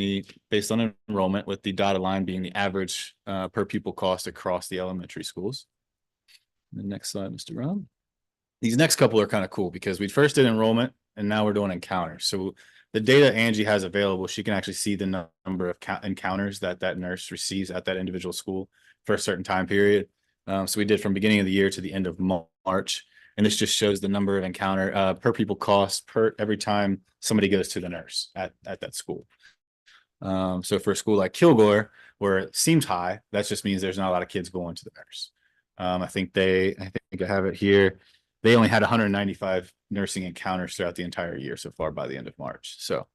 F: based on enrollment with the dotted line being the average per pupil cost across the elementary schools. The next slide, Mr. Rob. These next couple are kind of cool because we first did enrollment and now we're doing encounters. So the data Angie has available, she can actually see the number of encounters that nurse receives at that individual school for a certain time period. So we did from beginning of the year to the end of March. And this just shows the number of encounter per pupil cost every time somebody goes to the nurse at that school. So for a school like Kilgore, where it seems high, that just means there's not a lot of kids going to the nurse. I think I have it here. They only had 195 nursing encounters throughout the entire year so far by the end of March. So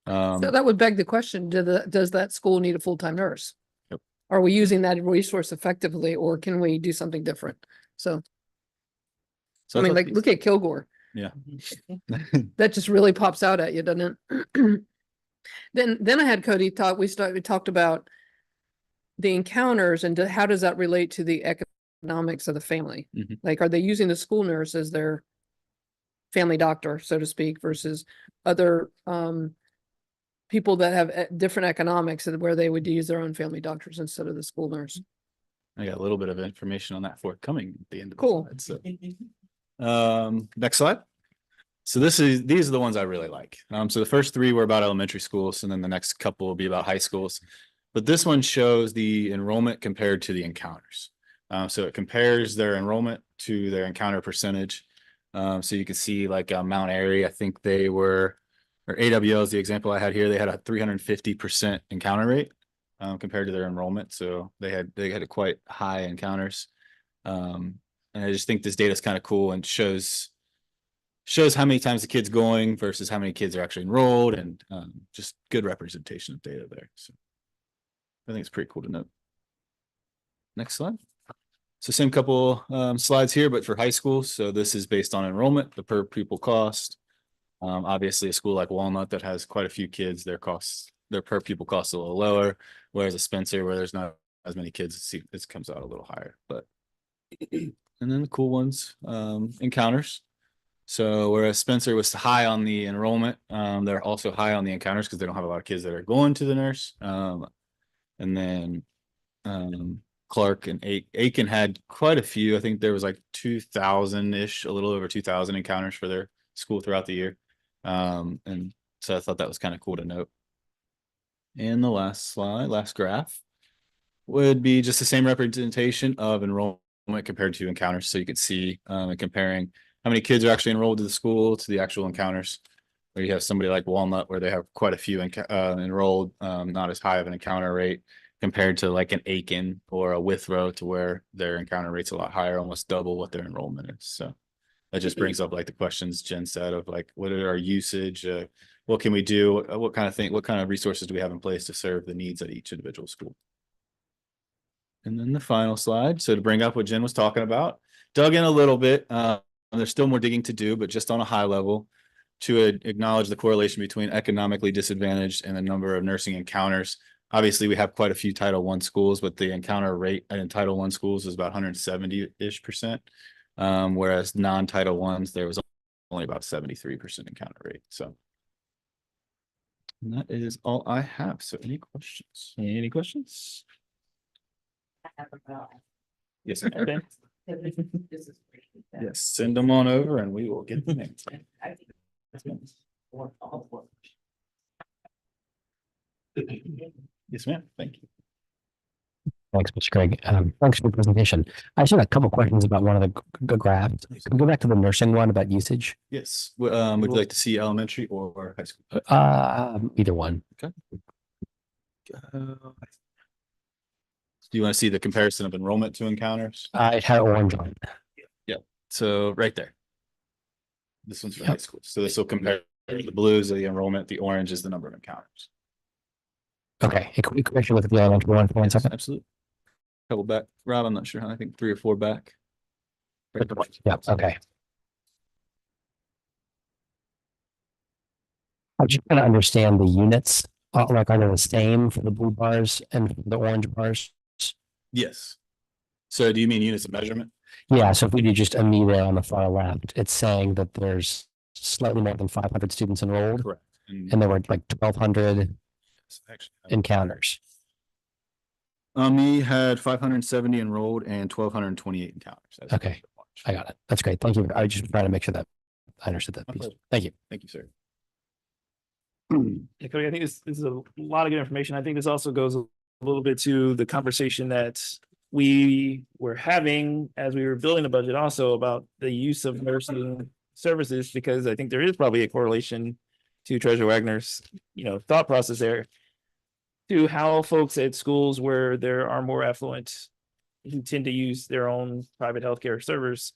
C: that would beg the question, does that school need a full-time nurse?
F: Yep.
C: Are we using that resource effectively, or can we do something different? So I mean, like, look at Kilgore.
F: Yeah.
C: That just really pops out at you, doesn't it? Then I had Cody talk, we talked about the encounters and how does that relate to the economics of the family?
F: Mhm.
C: Like, are they using the school nurse as their family doctor, so to speak, versus other people that have different economics and where they would use their own family doctors instead of the school nurse?
F: I got a little bit of information on that forthcoming at the end of the
C: Cool.
F: slide. So next slide. So these are the ones I really like. So the first three were about elementary schools, and then the next couple will be about high schools. But this one shows the enrollment compared to the encounters. So it compares their enrollment to their encounter percentage. So you can see like Mount Airy, I think they were, or AWL is the example I had here. They had a 350% encounter rate compared to their enrollment. So they had a quite high encounters. And I just think this data is kind of cool and shows how many times the kid's going versus how many kids are actually enrolled, and just good representation of data there. So I think it's pretty cool to note. Next slide. So same couple slides here, but for high schools. So this is based on enrollment, the per pupil cost. Obviously a school like Walnut that has quite a few kids, their per pupil cost a little lower, whereas a Spencer where there's not as many kids, this comes out a little higher. But and then the cool ones, encounters. So whereas Spencer was high on the enrollment, they're also high on the encounters because they don't have a lot of kids that are going to the nurse. And then Clark and Aiken had quite a few. I think there was like 2,000-ish, a little over 2,000 encounters for their school throughout the year. And so I thought that was kind of cool to note. And the last slide, last graph, would be just the same representation of enrollment compared to encounters. So you could see comparing how many kids are actually enrolled to the school to the actual encounters. Where you have somebody like Walnut where they have quite a few enrolled, not as high of an encounter rate compared to like an Aiken or a Withrow, to where their encounter rate's a lot higher, almost double what their enrollment is. So that just brings up like the questions Jen said of like, what are our usage? What can we do? What kind of resources do we have in place to serve the needs at each individual school? And then the final slide. So to bring up what Jen was talking about, dug in a little bit. there's still more digging to do, but just on a high level to acknowledge the correlation between economically disadvantaged and the number of nursing encounters. Obviously, we have quite a few Title I schools, but the encounter rate in Title I schools is about 170-ish%. Whereas non-Title Is, there was only about 73% encounter rate. So and that is all I have. So any questions?
A: Any questions?
J: I have a problem.
F: Yes,
A: Okay.
J: This is great.
F: yes, send them on over and we will get the names.
J: I think that's one all for.
F: Yes, ma'am. Thank you.
L: Thanks, Mr. Craig. Thanks for the presentation. I just had a couple questions about one of the graphs. Can we go back to the nursing one about usage?
F: Yes, would you like to see elementary or high school?
L: Either one.
F: Do you want to see the comparison of enrollment to encounters?
L: It had orange on it.
F: So right there. This one's for
L: Yep.
F: high school. So this will compare the blues are the enrollment, the orange is the number of encounters.
L: Okay. Can we actually look at the elementary one for 1 second?
F: Absolutely. Couple back, Rob, I'm not sure how, I think 3 or 4 back.
L: Yeah, okay. I'm just trying to understand the units, like are they the same for the blue bars and for the orange bars?
F: Yes. So do you mean units of measurement?
L: Yeah, so if we do just a me there on the far left, it's saying that there's slightly more than 500 students enrolled
F: Correct.
L: and there were like 1,200
F: Actually,
L: encounters.
F: me had 570 enrolled and 1,228 encounters. as of
L: Okay.
F: March.
L: I got it. That's great. Thank you. I was just trying to make sure that I understood that
F: My
L: piece.
F: pleasure.
L: Thank you.
F: Thank you, sir.
A: Yeah, Cody, I think this is a lot of good information. I think this also goes a little bit to the conversation that we were having as we were building the budget also about the use of nursing services, because I think there is probably a correlation to Treasurer Wagner's, thought process there to how folks at schools where there are more affluent who tend to use their own private healthcare servers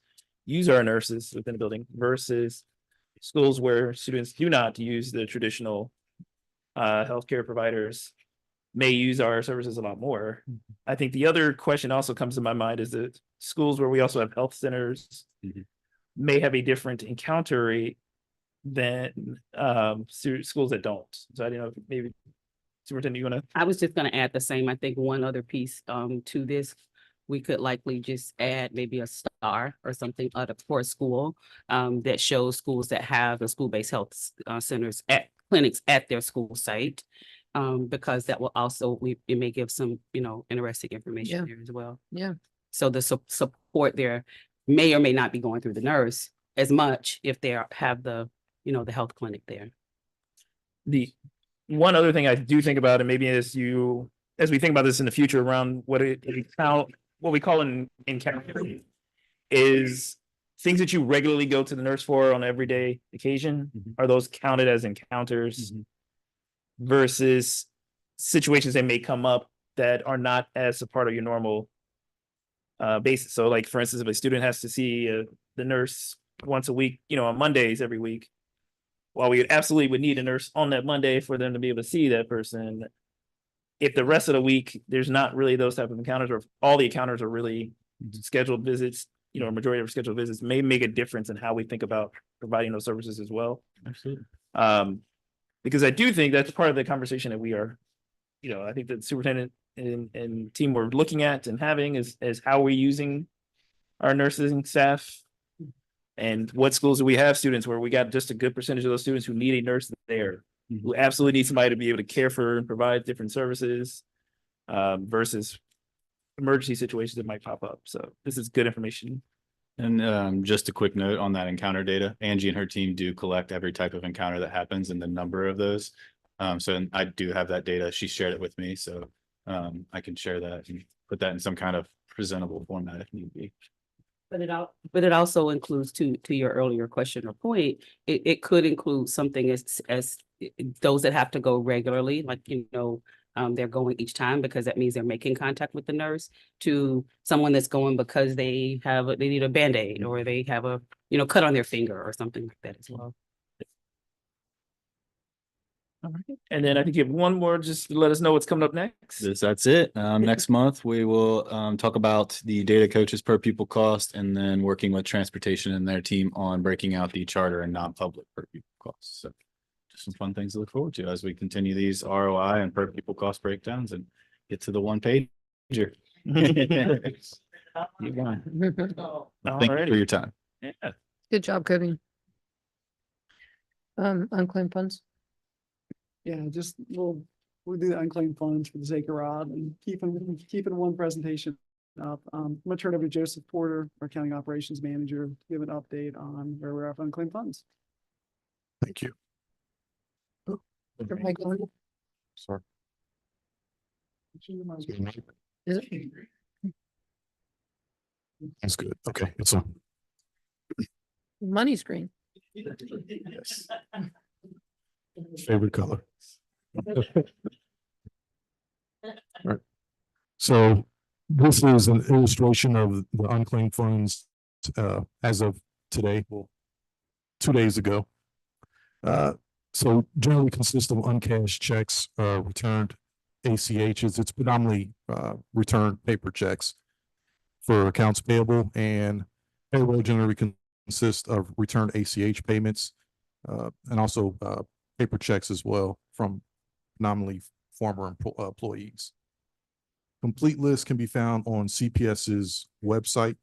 A: use our nurses within the building versus schools where students do not use the traditional healthcare providers may use our services a lot more. I think the other question also comes to my mind is that schools where we also have health centers may have a different encounter rate than schools that don't. So I don't know, if maybe Superintendent, you want to?
K: I was just gonna add the same. I think one other piece to this, we could likely just add maybe a star or something for a school that shows schools that have the school-based health centers at clinics at their school site. Because that will also, it may give some, interesting information there as well.
C: Yeah.
K: So the support there may or may not be going through the nurse as much if they have the, the health clinic there.
A: The one other thing I do think about, and maybe as we think about this in the future around what we call an encounter is things that you regularly go to the nurse for on an everyday occasion. Are those counted as encounters versus situations that may come up that are not as a part of your normal basis? So like, for instance, if a student has to see the nurse once a week, on Mondays every week, while we absolutely would need a nurse on that Monday for them to be able to see that person, if the rest of the week, there's not really those type of encounters, or if all the encounters are really scheduled visits, a majority of scheduled visits may make a difference in how we think about providing those services as well.
F: Absolutely.
A: Because I do think that's part of the conversation that we are, I think that the superintendent and team we're looking at and having is how we're using our nurses and staff. And what schools do we have students where we got just a good percentage of those students who need a nurse there, who absolutely need somebody to be able to care for and provide different services versus emergency situations that might pop up. So this is good information.
F: And just a quick note on that encounter data, Angie and her team do collect every type of encounter that happens and the number of those. So I do have that data. She shared it with me, so I can share that and put that in some kind of presentable format if need be.
K: But it also includes to your earlier question or point, it could include something as those that have to go regularly, like, they're going each time because that means they're making contact with the nurse, to someone that's going because they need a Band-Aid or they have a, cut on their finger or something like that as well.
A: All right. And then I could give one more just to let us know what's coming up next.
F: That's it. Next month, we will talk about the data coaches per pupil cost and then working with transportation and their team on breaking out the charter and non-public per pupil costs. So just some fun things to look forward to as we continue these ROI and per pupil cost breakdowns and get to the one pager.
A: You got it.
F: Thank you
A: Alrighty.
F: for your time.
A: Yeah.
C: Good job, Cody. Unclaimed funds.
B: Yeah, just we'll do the unclaimed funds for the sake of Rob and keeping one presentation up. I'm gonna turn over to Joseph Porter, our county operations manager, to give an update on where we're at for unclaimed funds.
H: Thank you.
C: Your mic on?
H: Sorry.
C: Is it?
H: That's good. Okay, it's on.
C: Money screen.
H: Yes. Favorite color. Right. So this is an illustration of the unclaimed funds as of today, well, 2 days ago. So generally consists of uncashed checks, returned ACHs. It's predominantly returned paper checks for accounts payable, and payroll generally consists of returned ACH payments and also paper checks as well from nominally former employees. Complete list can be found on CPS's website,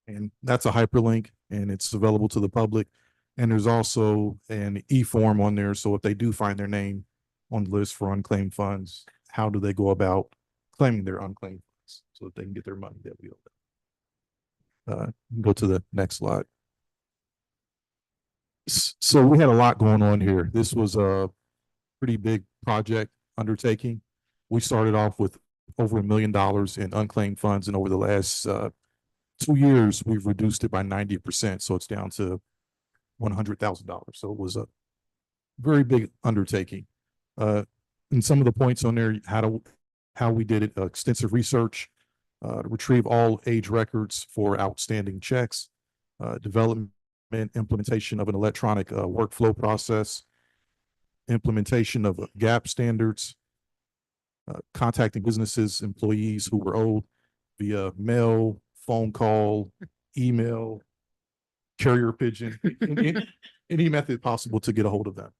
H: and that's a hyperlink, and it's available to the public. And there's also an e-form on there, so if they do find their name on the list for unclaimed funds, how do they go about claiming their unclaimed funds so that they can get their money that we owe them? Go to the next slide. So we had a lot going on here. This was a pretty big project undertaking. We started off with over $1 million in unclaimed funds, and over the last 2 years, we've reduced it by 90%. So it's down to $100,000. So it was a very big undertaking. And some of the points on there, how we did it, extensive research, to retrieve all age records for outstanding checks, development, implementation of an electronic workflow process, implementation of GAP standards, contacting businesses, employees who were owed via mail, phone call, email, carrier pigeon, any method possible to get a hold of them.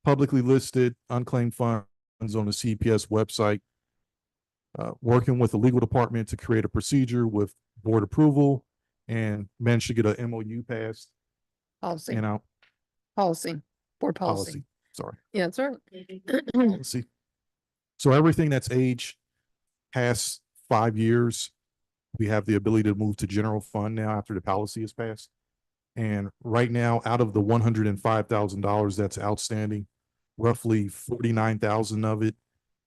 H: Publicly listed unclaimed funds on the CPS website, working with the legal department to create a procedure with board approval, and managed to get a MOU passed
C: Policy,
H: and out
C: policy, board policy.
H: policy. Sorry.
C: Yeah, that's right.
H: Policy. So everything that's age past 5 years, we have the ability to move to general fund now after the policy is passed. And right now, out of the $105,000 that's outstanding, roughly 49,000 of it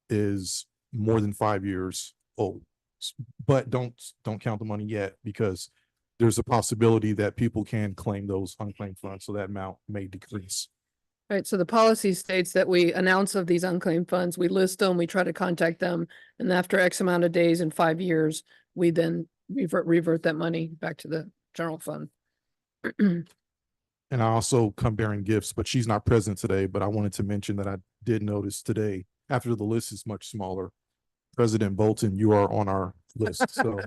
H: is more than 5 years old. But don't count the money yet, because there's a possibility that people can claim those unclaimed funds, so that amount may decrease.
C: Right, so the policy states that we announce of these unclaimed funds, we list them, we try to contact them, and after X amount of days in 5 years, we then revert that money back to the general fund.
H: And I also come bearing gifts, but she's not present today, but I wanted to mention that I did notice today, after the list is much smaller, President Bolton, you are on our list. So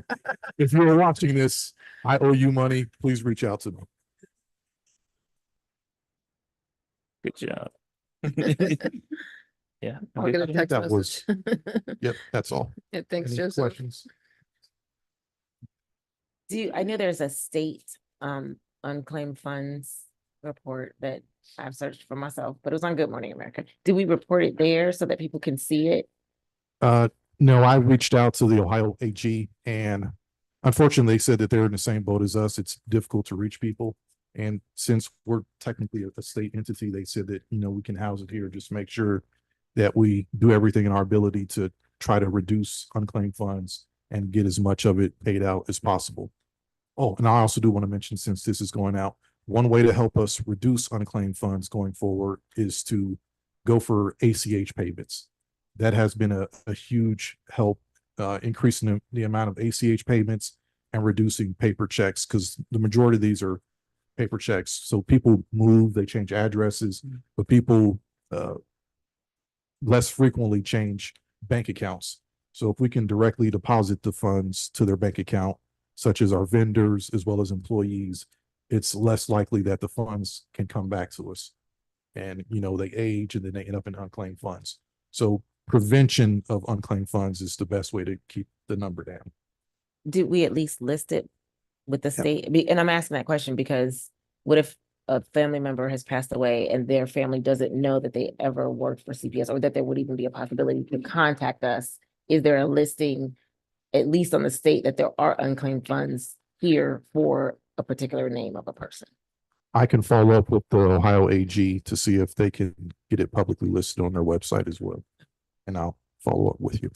H: if you are watching this, I owe you money. Please reach out to me.
A: Good job. Yeah.
C: I'll
A: okay.
C: get a
H: I think
C: text
H: that was-
C: message.
H: Yep, that's all.
C: Yeah, thanks,
H: Any
C: Joseph.
H: questions?
J: I know there's a state unclaimed funds report that I've searched for myself, but it was on Good Morning America. Do we report it there so that people can see it?
H: No, I reached out to the Ohio AG, and unfortunately they said that they're in the same boat as us. It's difficult to reach people. And since we're technically a state entity, they said that, we can house it here, just make sure that we do everything in our ability to try to reduce unclaimed funds and get as much of it paid out as possible. Oh, and I also do want to mention, since this is going out, one way to help us reduce unclaimed funds going forward is to go for ACH payments. That has been a huge help, increasing the amount of ACH payments and reducing paper checks, because the majority of these are paper checks. So people move, they change addresses, but people less frequently change bank accounts. So if we can directly deposit the funds to their bank account, such as our vendors as well as employees, it's less likely that the funds can come back to us. And, you know, they age and then they end up in unclaimed funds. So prevention of unclaimed funds is the best way to keep the number down.
J: Did we at least list it with the state? And I'm asking that question because what if a family member has passed away and their family doesn't know that they ever worked for CPS or that there would even be a possibility to contact us? Is there a listing, at least on the state, that there are unclaimed funds here for a particular name of a person?
H: I can follow up with the Ohio AG to see if they can get it publicly listed on their website as well. And I'll follow up with you.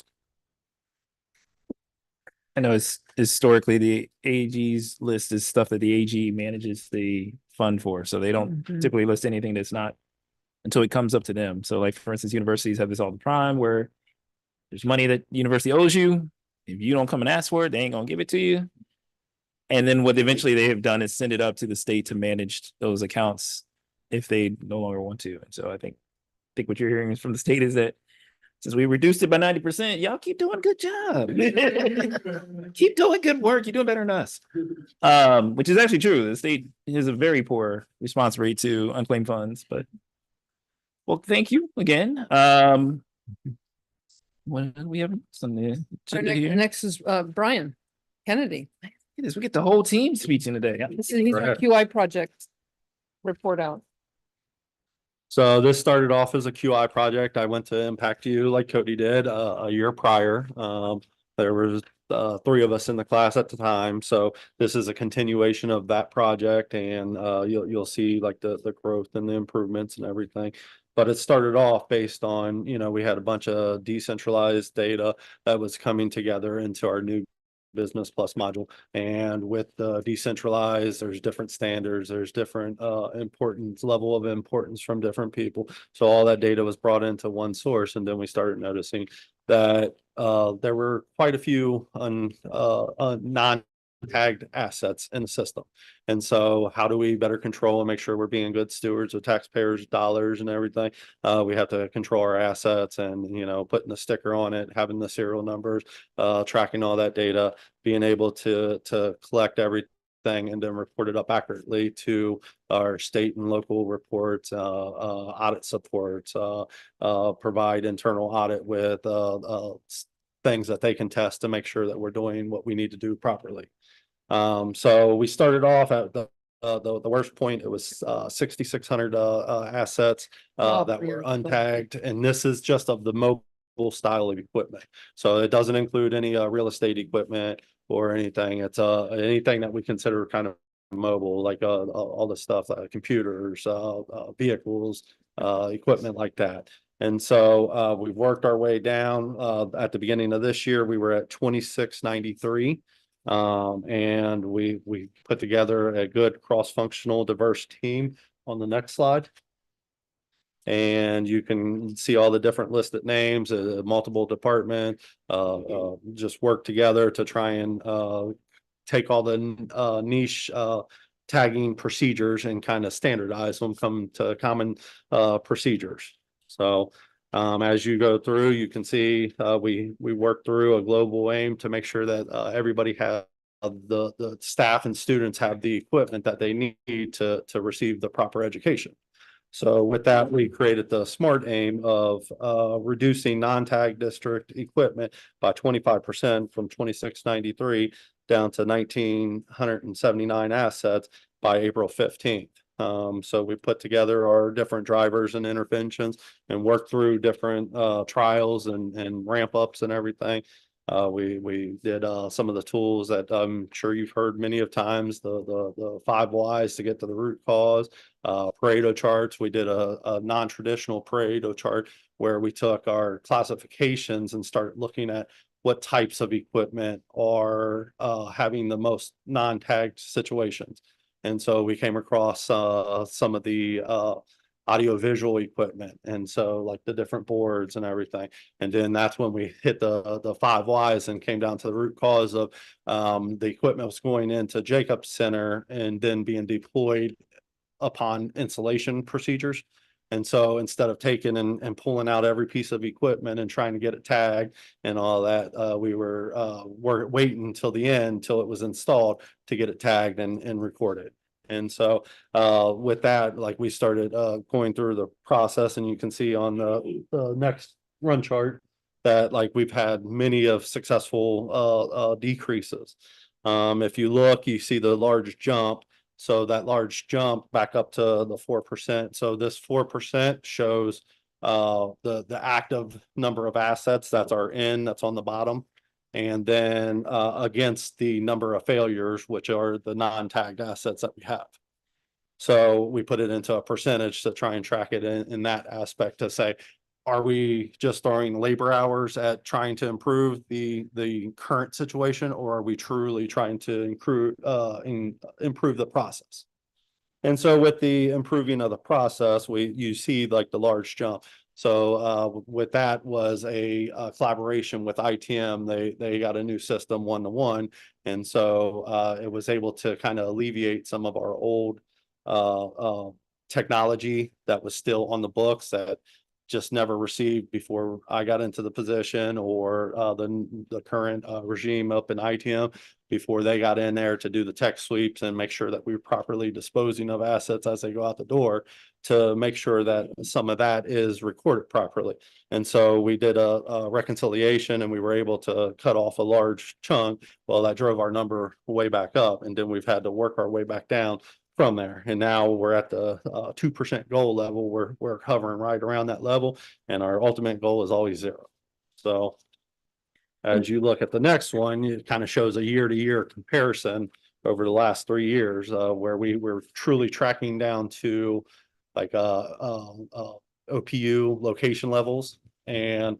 A: I know it's historically the AG's list is stuff that the AG manages the fund for, so they don't typically list anything that's not until it comes up to them. So like, for instance, universities have this all the time where there's money that university owes you. If you don't come and ask for it, they ain't gonna give it to you. And then what eventually they have done is send it up to the state to manage those accounts if they no longer want to. And so I think what you're hearing from the state is that since we reduced it by 90%, y'all keep doing a good job. Keep doing good work. You're doing better than us. Which is actually true. The state has a very poor response rate to unclaimed funds, but well, thank you again. What do we have on the agenda here?
C: Next is Brian Kennedy.
A: We get the whole team speeching today.
C: He's our QI project report out.
G: So this started off as a QI project. I went to Impact U like Cody did a year prior. There was 3 of us in the class at the time. So this is a continuation of that project, and you'll see like the growth and the improvements and everything. But it started off based on, you know, we had a bunch of decentralized data that was coming together into our new Business Plus module. And with the decentralized, there's different standards, there's different level of importance from different people. So all that data was brought into one source, and then we started noticing that there were quite a few non-tagged assets in the system. And so how do we better control and make sure we're being good stewards of taxpayers' dollars and everything? We have to control our assets and, you know, putting the sticker on it, having the serial numbers, tracking all that data, being able to collect everything and then report it up accurately to our state and local reports, audit supports, provide internal audit with things that they can test to make sure that we're doing what we need to do properly. So we started off at the worst point. It was 6,600 assets that were untagged, and this is just of the mobile style of equipment. So it doesn't include any real estate equipment or anything. It's anything that we consider kind of mobile, like all the stuff, computers, vehicles, equipment like that. And so we've worked our way down. At the beginning of this year, we were at 2693. And we put together a good cross-functional diverse team on the next slide. And you can see all the different listed names, multiple department, just work together to try and take all the niche tagging procedures and kind of standardize them, come to common procedures. So as you go through, you can see we work through a global aim to make sure that everybody has the staff and students have the equipment that they need to receive the proper education. So with that, we created the SMART aim of reducing non-tag district equipment by 25% from 2693 down to 1,979 assets by April 15th. So we put together our different drivers and interventions and worked through different trials and ramp ups and everything. We did some of the tools that I'm sure you've heard many of times, the 5 whys to get to the root cause, Pareto charts. We did a non-traditional Pareto chart where we took our classifications and started looking at what types of equipment are having the most non-tagged situations. And so we came across some of the audiovisual equipment. And so like the different boards and everything. And then that's when we hit the 5 whys and came down to the root cause of the equipment was going into Jacobs Center and then being deployed upon installation procedures. And so instead of taking and pulling out every piece of equipment and trying to get it tagged and all that, we were waiting until the end, till it was installed to get it tagged and recorded. And so with that, like we started going through the process, and you can see on the next run chart that like we've had many of successful decreases. If you look, you see the large jump. So that large jump back up to the 4%. So this 4% shows the active number of assets. That's our N, that's on the bottom. And then against the number of failures, which are the non-tagged assets that we have. So we put it into a percentage to try and track it in that aspect to say, are we just throwing labor hours at trying to improve the current situation, or are we truly trying to improve the process? And so with the improving of the process, you see like the large jump. So with that was a collaboration with ITM. They got a new system 1-to-1, and so it was able to kind of alleviate some of our old technology that was still on the books that just never received before I got into the position, or the current regime up in ITM before they got in there to do the tech sweeps and make sure that we were properly disposing of assets as they go out the door, to make sure that some of that is recorded properly. And so we did a reconciliation, and we were able to cut off a large chunk. Well, that drove our number way back up, and then we've had to work our way back down from there. And now we're at the 2% goal level. We're hovering right around that level, and our ultimate goal is always 0. So as you look at the next one, it kind of shows a year-to-year comparison over the last 3 years, where we were truly tracking down to like OPU location levels, and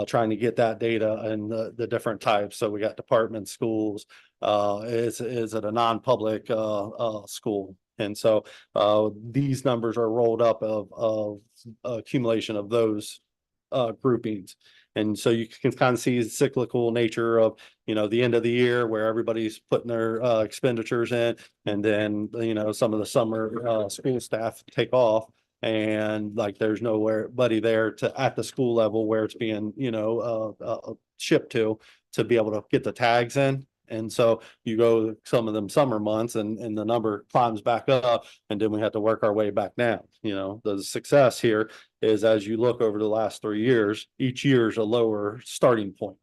G: trying to get that data and the different types. So we got department, schools, is it a non-public school? And so these numbers are rolled up of accumulation of those groupings. And so you can kind of see the cyclical nature of, the end of the year where everybody's putting their expenditures in, and then, some of the summer school staff take off, and like there's nobody there at the school level where it's being, shipped to be able to get the tags in. And so you go some of them summer months, and the number climbs back up, and then we have to work our way back down. The success here is, as you look over the last 3 years, each year is a lower starting point.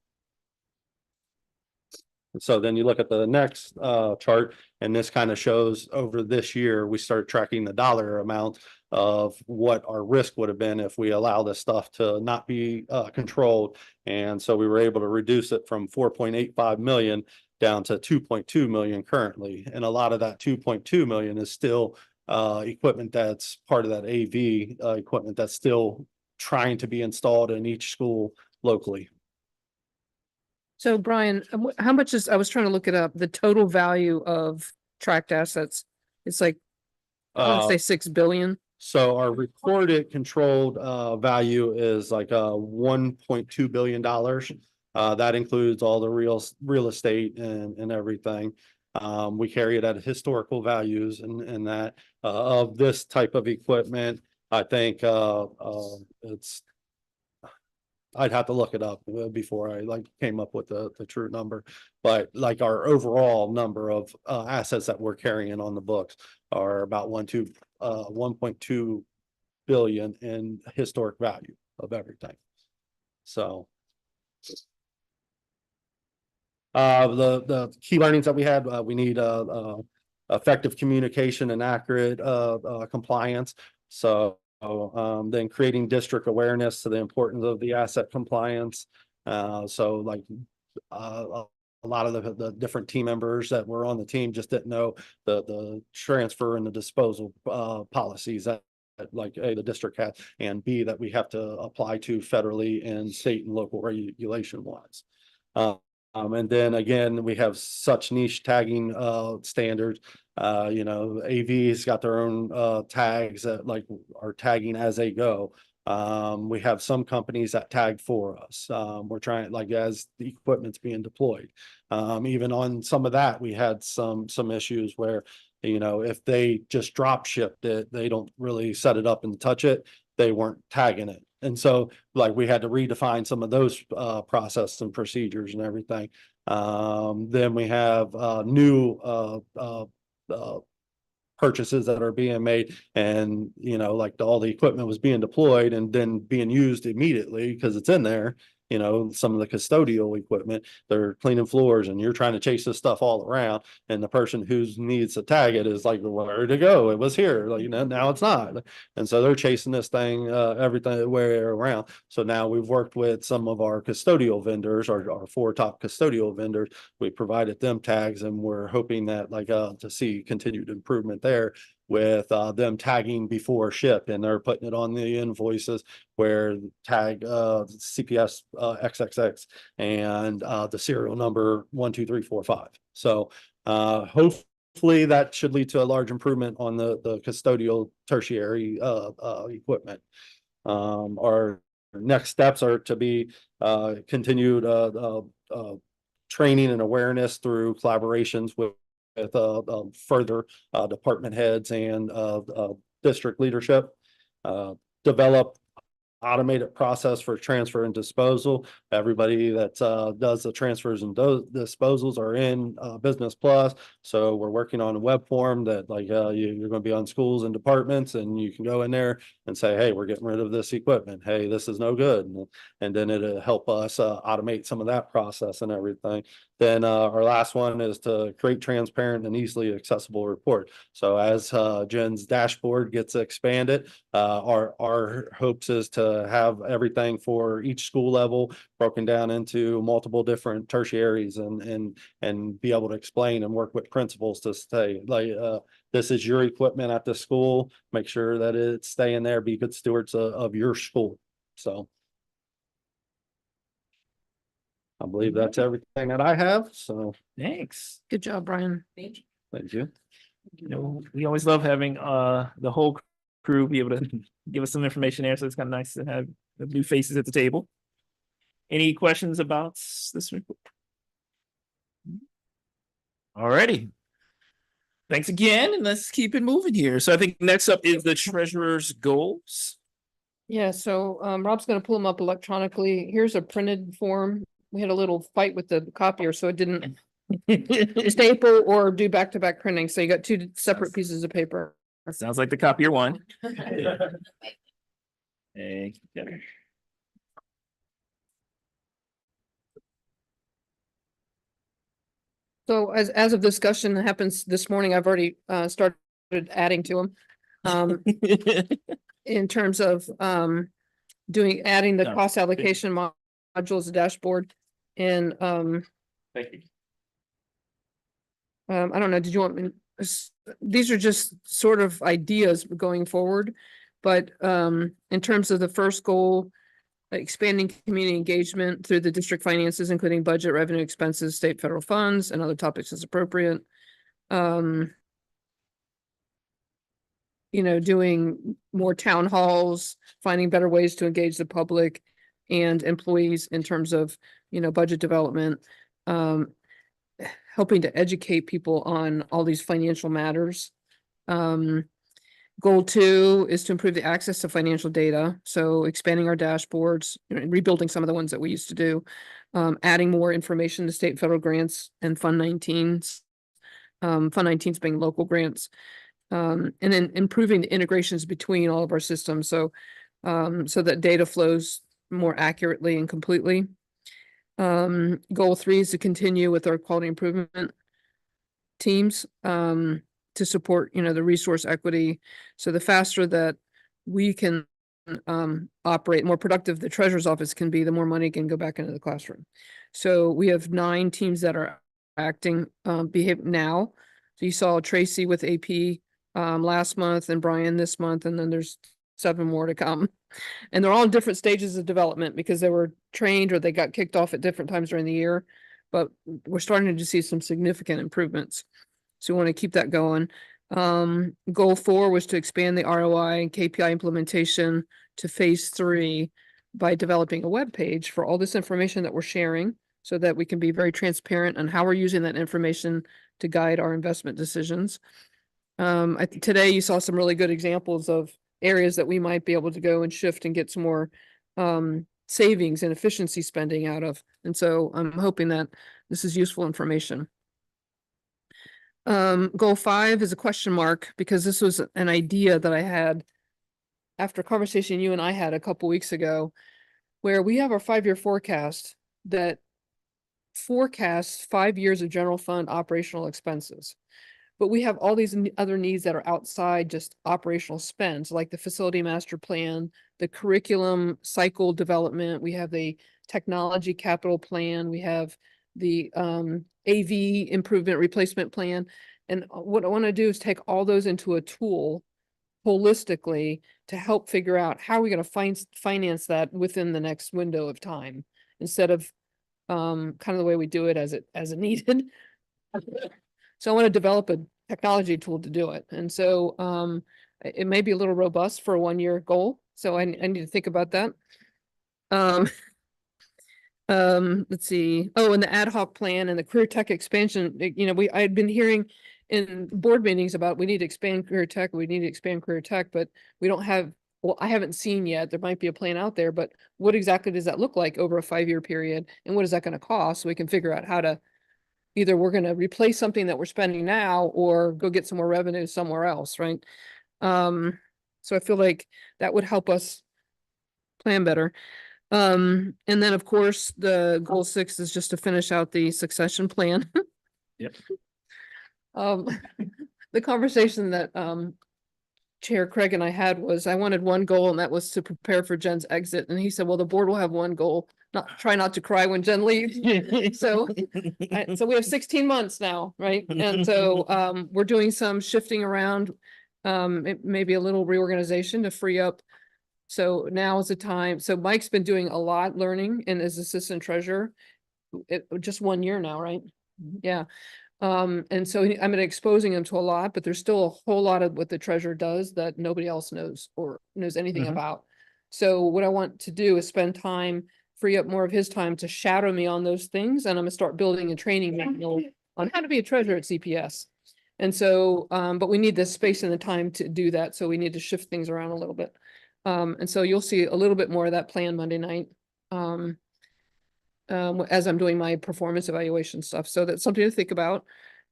G: And so then you look at the next chart, and this kind of shows over this year, we start tracking the dollar amount of what our risk would have been if we allow this stuff to not be controlled. And so we were able to reduce it from 4.85 million down to 2.2 million currently. And a lot of that 2.2 million is still equipment that's part of that AV equipment that's still trying to be installed in each school locally.
C: So Brian, how much I was trying to look it up, the total value of tracked assets? It's like, I want to say 6 billion.
G: So our recorded controlled value is like $1.2 billion. That includes all the real estate and everything. We carry it at historical values, and that of this type of equipment, I think it's, I'd have to look it up before I came up with the true number, but like our overall number of assets that we're carrying on the books are about 1.2 billion in historic value of everything. So the key learnings that we had, we need effective communication and accurate compliance. So then creating district awareness to the importance of the asset compliance. So like a lot of the different team members that were on the team just didn't know the transfer and the disposal policies that like A, the district has, and B, that we have to apply to federally and state and local regulation wise. And then again, we have such niche tagging standards. You know, AV's got their own tags that like are tagging as they go. We have some companies that tag for us. We're trying, like, as the equipment's being deployed. Even on some of that, we had some issues where, you know, if they just drop shipped it, they don't really set it up and touch it, they weren't tagging it. And so, like, we had to redefine some of those process and procedures and everything. Then we have new purchases that are being made, and, you know, like all the equipment was being deployed and then being used immediately because it's in there. You know, some of the custodial equipment, they're cleaning floors and you're trying to chase this stuff all around. And the person who needs to tag it is like, where'd it go? It was here. Like, you know, now it's not. And so they're chasing this thing, everything way around. So now we've worked with some of our custodial vendors, our 4 top custodial vendors. We provided them tags, and we're hoping that, like, to see continued improvement there with them tagging before ship, and they're putting it on the invoices where tag CPS XXX and the serial number 12345. So hopefully that should lead to a large improvement on the custodial tertiary equipment. Our next steps are to be continued training and awareness through collaborations with further department heads and district leadership. Develop automated process for transfer and disposal. Everybody that does the transfers and disposals are in Business Plus. So we're working on a web form that, like, you're going to be on schools and departments, and you can go in there and say, hey, we're getting rid of this equipment. Hey, this is no good. And then it'll help us automate some of that process and everything. Then our last one is to create transparent and easily accessible report. So as Jen's dashboard gets expanded, our hopes is to have everything for each school level broken down into multiple different tertiaries, and be able to explain and work with principals to say, like, this is your equipment at the school. Make sure that it's staying there. Be good stewards of your school. So I believe that's everything that I have. So
A: Thanks.
C: Good job, Brian.
J: Thank you.
G: thank you.
A: You know, we always love having the whole crew be able to give us some information there. So it's kind of nice to have the new faces at the table. Any questions about this report? Alrighty. Thanks again, and let's keep it moving here. So I think next up is the treasurer's goals.
C: Yeah, so Rob's gonna pull them up electronically. Here's a printed form. We had a little fight with the copier, so it didn't staple or do back-to-back printing. So you got 2 separate pieces of paper.
A: Sounds like the copier one. Hey, Kevin.
C: So as of discussion that happens this morning, I've already started adding to them. In terms of adding the
A: No,
C: cost allocation modules, the dashboard, and
A: Thank you.
C: I don't know, did you want me, these are just sort of ideas going forward, but in terms of the first goal, expanding community engagement through the district finances, including budget, revenue, expenses, state, federal funds, and other topics as appropriate. You know, doing more town halls, finding better ways to engage the public and employees in terms of, you know, budget development, helping to educate people on all these financial matters. Goal 2 is to improve the access to financial data. So expanding our dashboards, rebuilding some of the ones that we used to do, adding more information to state and federal grants and Fund 19s. Fund 19s being local grants. And then improving the integrations between all of our systems. So that data flows more accurately and completely. Goal 3 is to continue with our quality improvement teams, to support, you know, the resource equity. So the faster that we can operate, more productive the treasurer's office can be, the more money can go back into the classroom. So we have 9 teams that are acting, behave now. So you saw Tracy with AP last month, and Brian this month, and then there's 7 more to come. And they're all in different stages of development because they were trained or they got kicked off at different times during the year. but we're starting to see some significant improvements. So we want to keep that going. Goal 4 was to expand the ROI and KPI implementation to phase 3 by developing a web page for all this information that we're sharing so that we can be very transparent on how we're using that information to guide our investment decisions. Today you saw some really good examples of areas that we might be able to go and shift and get some more savings and efficiency spending out of. And so I'm hoping that this is useful information. Goal 5 is a question mark because this was an idea that I had after a conversation you and I had a couple weeks ago, where we have our 5-year forecast that forecasts 5 years of general fund operational expenses. But we have all these other needs that are outside just operational spends, like the facility master plan, the curriculum cycle development. We have the technology capital plan. We have the AV improvement replacement plan. And what I want to do is take all those into a tool holistically to help figure out how we're going to finance that within the next window of time, instead of kind of the way we do it as it needed. So I want to develop a technology tool to do it. And so it may be a little robust for a 1-year goal. So I need to think about that. Let's see. Oh, and the ad hoc plan and the career tech expansion, I had been hearing in board meetings about we need to expand career tech, but we don't have, well, I haven't seen yet. There might be a plan out there, but what exactly does that look like over a 5-year period? And what is that going to cost? So we can figure out how to, either we're going to replace something that we're spending now or go get some more revenue somewhere else, right? So I feel like that would help us plan better. And then of course, the goal 6 is just to finish out the succession plan.
A: Yep.
C: The conversation that Chair Craig and I had was I wanted one goal, and that was to prepare for Jen's exit. And he said, well, the board will have one goal, try not to cry when Jen leaves. So we have 16 months now, right? And so we're doing some shifting around, it may be a little reorganization to free up. So now is the time. So Mike's been doing a lot learning and as assistant treasurer, just 1 year now, right? Yeah. And so I'm exposing him to a lot, but there's still a whole lot of what the treasurer does that nobody else knows or knows anything about. So what I want to do is spend time, free up more of his time to shadow me on those things. And I'm gonna start building a training manual on how to be a treasurer at CPS. And so, but we need the space and the time to do that. So we need to shift things around a little bit. And so you'll see a little bit more of that plan Monday night. As I'm doing my performance evaluation stuff. So that's something to think about.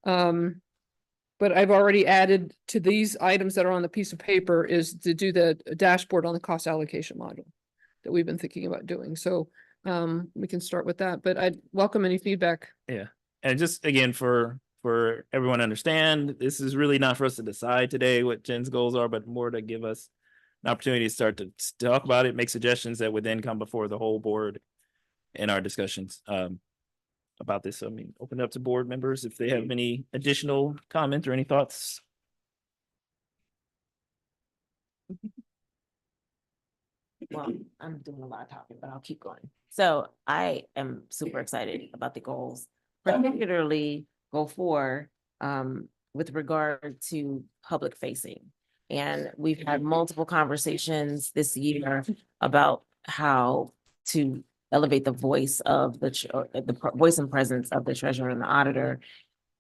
C: But I've already added to these items that are on the piece of paper is to do the dashboard on the cost allocation module that we've been thinking about doing. So we can start with that, but I'd welcome any feedback.
A: Yeah. And just again, for everyone to understand, this is really not for us to decide today what Jen's goals are, but more to give us an opportunity to start to talk about it, make suggestions that would then come before the whole board in our discussions about this. So, I mean, open it up to board members if they have any additional comments or any thoughts.
J: Well, I'm doing a lot of talking, but I'll keep going. So I am super excited about the goals, particularly goal 4, with regard to public facing. And we've had multiple conversations this year about how to elevate the voice of the voice and presence of the treasurer and the auditor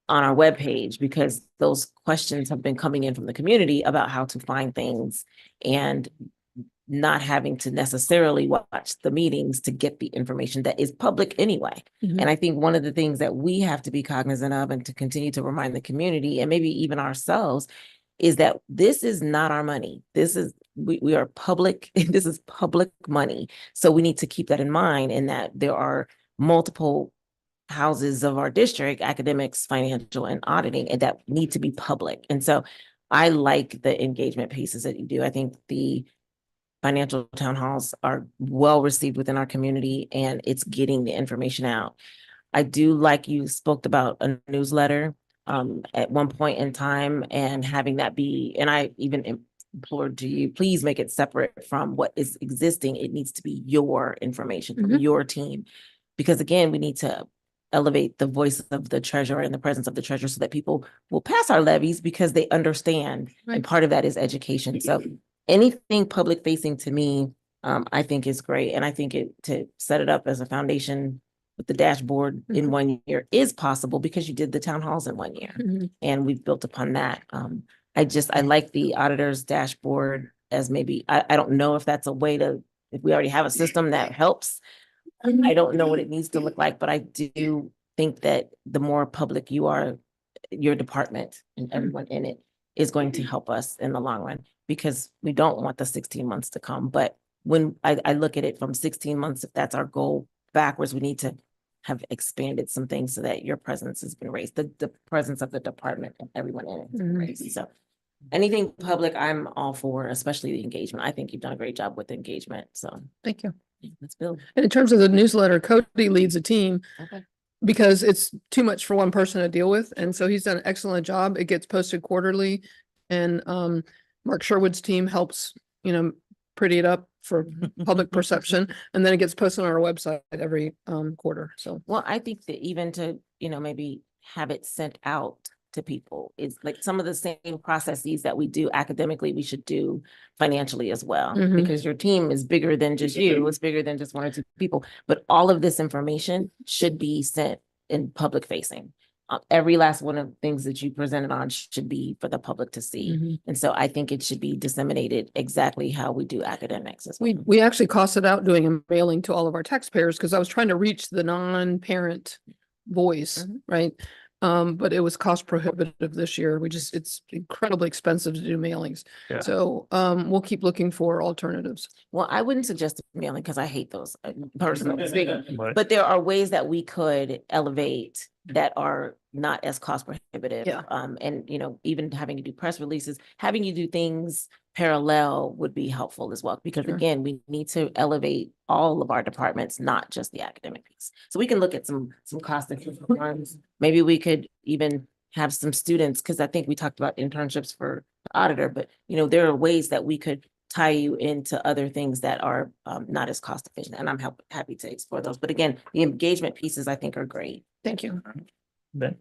J: on our webpage, because those questions have been coming in from the community about how to find things and not having to necessarily watch the meetings to get the information that is public anyway. And I think one of the things that we have to be cognizant of and to continue to remind the community and maybe even ourselves is that this is not our money. This is, we are public, this is public money. So we need to keep that in mind, and that there are multiple houses of our district, academics, financial, and auditing, and that need to be public. And so I like the engagement pieces that you do. I think the financial town halls are well received within our community, and it's getting the information out. I do like you spoke about a newsletter at one point in time, and having that be, and I even implored to you, please make it separate from what is existing. It needs to be your information from your team, because again, we need to elevate the voice of the treasurer and the presence of the treasurer so that people will pass our levies because they understand.
C: Right.
J: And part of that is education. So anything public facing to me, I think is great. And I think to set it up as a foundation with the dashboard in 1 year is possible because you did the town halls in 1 year.
C: Mhm.
J: And we've built upon that. I like the auditor's dashboard as maybe, I don't know if that's a way to, if we already have a system that helps. I don't know what it needs to look like, but I do think that the more public you are, your department and everyone in it is going to help us in the long run, because we don't want the 16 months to come. But when I look at it from 16 months, if that's our goal backwards, we need to have expanded some things so that your presence has been raised, the presence of the department and everyone in it has been raised. So anything public, I'm all for, especially the engagement. I think you've done a great job with the engagement. So
C: Thank you.
J: let's build.
C: And in terms of the newsletter, Cody leads a team
J: Okay.
C: because it's too much for one person to deal with. And so he's done an excellent job. It gets posted quarterly. And Mark Sherwood's team helps, pretty it up for public perception. And then it gets posted on our website every quarter. So
J: Well, I think that even to, maybe have it sent out to people is like some of the same processes that we do academically, we should do financially as well.
C: Mhm.
J: Because your team is bigger than just you, it's bigger than just one or two people, but all of this information should be sent in public facing. Every last one of the things that you presented on should be for the public to see.
C: Mhm.
J: And so I think it should be disseminated exactly how we do academics as well.
C: we actually costed out doing a mailing to all of our taxpayers because I was trying to reach the non-parent voice, right? But it was cost prohibitive this year. It's incredibly expensive to do mailings.
A: Yeah.
C: So we'll keep looking for alternatives.
J: Well, I wouldn't suggest mailing because I hate those personally speaking.
A: But
J: But there are ways that we could elevate that are not as cost prohibitive.
C: Yeah.
J: And even having you do press releases, having you do things parallel would be helpful as well. Because
C: Sure.
J: again, we need to elevate all of our departments, not just the academic piece. So we can look at some cost efficient ones. Maybe we could even have some students, because I think we talked about internships for the auditor, but there are ways that we could tie you into other things that are not as cost efficient. And I'm happy to explore those. But again, the engagement pieces I think are great.
C: Thank you.
A: Ben,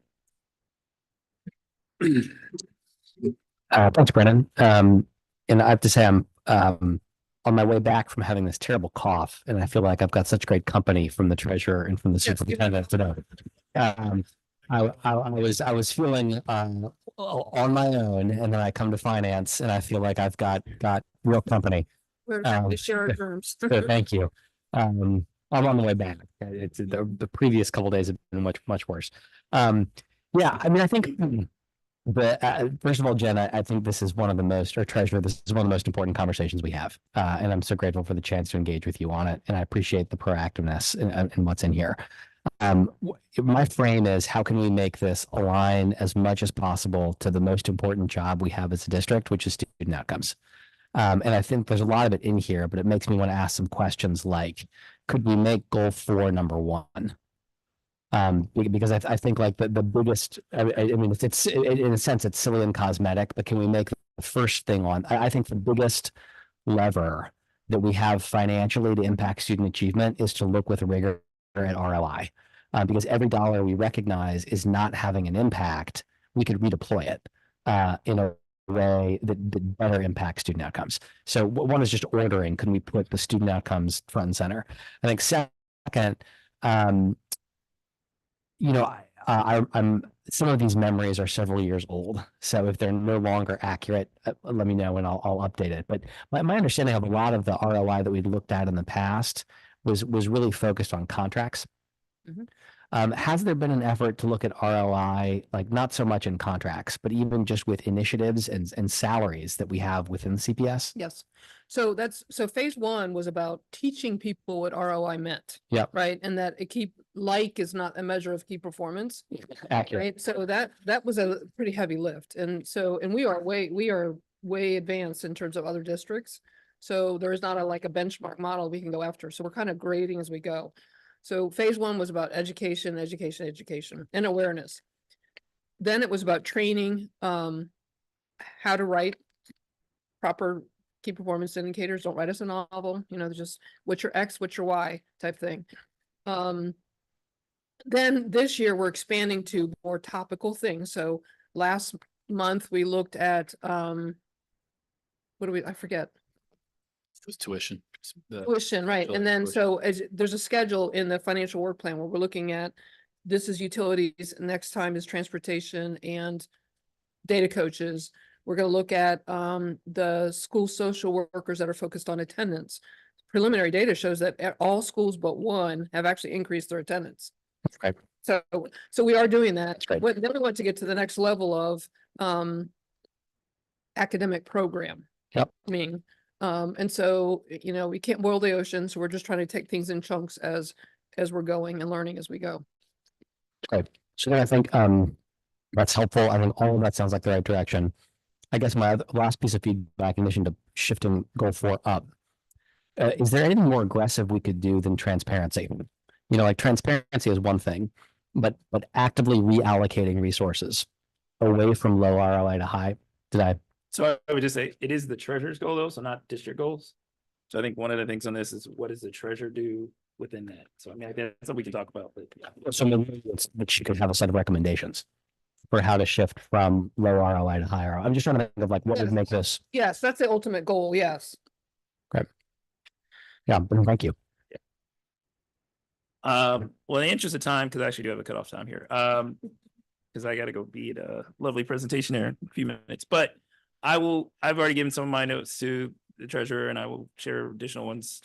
L: Thanks, Brennan. And I have to say, I'm on my way back from having this terrible cough, and I feel like I've got such great company from the treasurer and from the superintendent today. I was feeling on my own, and then I come to finance, and I feel like I've got real company.
C: We're happy to share our terms.
L: So thank you. I'm on the way back. It's the previous couple days have been much worse. Yeah, I mean, I think first of all, Jen, I think this is one of the most, or Treasurer, this is one of the most important conversations we have. And I'm so grateful for the chance to engage with you on it. And I appreciate the proactiveness in what's in here. My frame is, how can we make this align as much as possible to the most important job we have as a district, which is student outcomes. And I think there's a lot of it in here, but it makes me want to ask some questions like, could we make goal 4 number 1? Because I think like the biggest, I mean, it's in a sense, it's silly and cosmetic, but can we make the first thing on, I think the biggest lever that we have financially to impact student achievement is to look with rigor at ROI. Because every dollar we recognize is not having an impact, we could redeploy it in a way that better impacts student outcomes. So one is just ordering, can we put the student outcomes front and center? I think second, I'm some of these memories are several years old. So if they're no longer accurate, let me know and I'll update it. But my understanding of a lot of the ROI that we'd looked at in the past was really focused on contracts.
C: Mhm.
L: Has there been an effort to look at ROI, like not so much in contracts, but even just with initiatives and salaries that we have within CPS?
C: Yes. So phase 1 was about teaching people what ROI meant.
L: Yep.
C: Right. And that is not a measure of key performance.
L: Accurate.
C: Right. So that was a pretty heavy lift. And we are way advanced in terms of other districts. So there's not a benchmark model we can go after. So we're kind of grading as we go. So phase 1 was about education, and awareness. Then it was about training, how to write proper key performance indicators. Don't write us a novel, just what's your X, what's your Y type thing. Then this year, we're expanding to more topical things. So last month, we looked at, I forget.
F: It was tuition.
C: Tuition, right,
F: July
C: and then
F: tuition.
C: so there's a schedule in the financial work plan where we're looking at, this is utilities, next time is transportation and data coaches. We're gonna look at the school social workers that are focused on attendance. Preliminary data shows that all schools but one have actually increased their attendance.
L: Right.
C: So we are doing that.
L: great.
C: Then we want to get to the next level of academic program.
L: Yep.
C: And so, you know, we can't boil the ocean, so we're just trying to take things in chunks as we're going and learning as we go.
L: So then I think that's helpful. I think all of that sounds like the right direction. I guess my last piece of feedback, in addition to shifting goal 4 up, is there anything more aggressive we could do than transparency? You know, like transparency is one thing, but actively reallocating resources away from low ROI to high.
A: So I would just say it is the treasurer's goal though, so not district goals. So I think one of the things on this is what does the treasurer do within that? So I mean, I think that's something we can talk about, but yeah.
L: So maybe that she could have a set of recommendations for how to shift from low ROI to high ROI. I'm just trying to think of like what would make this.
C: Yes, that's the ultimate goal, yes.
L: Yeah, but thank you.
A: Well, in the interest of time, because I actually do have a cutoff time here. Because I gotta go be at a lovely presentation here in a few minutes, but I've already given some of my notes to the treasurer and I will share additional ones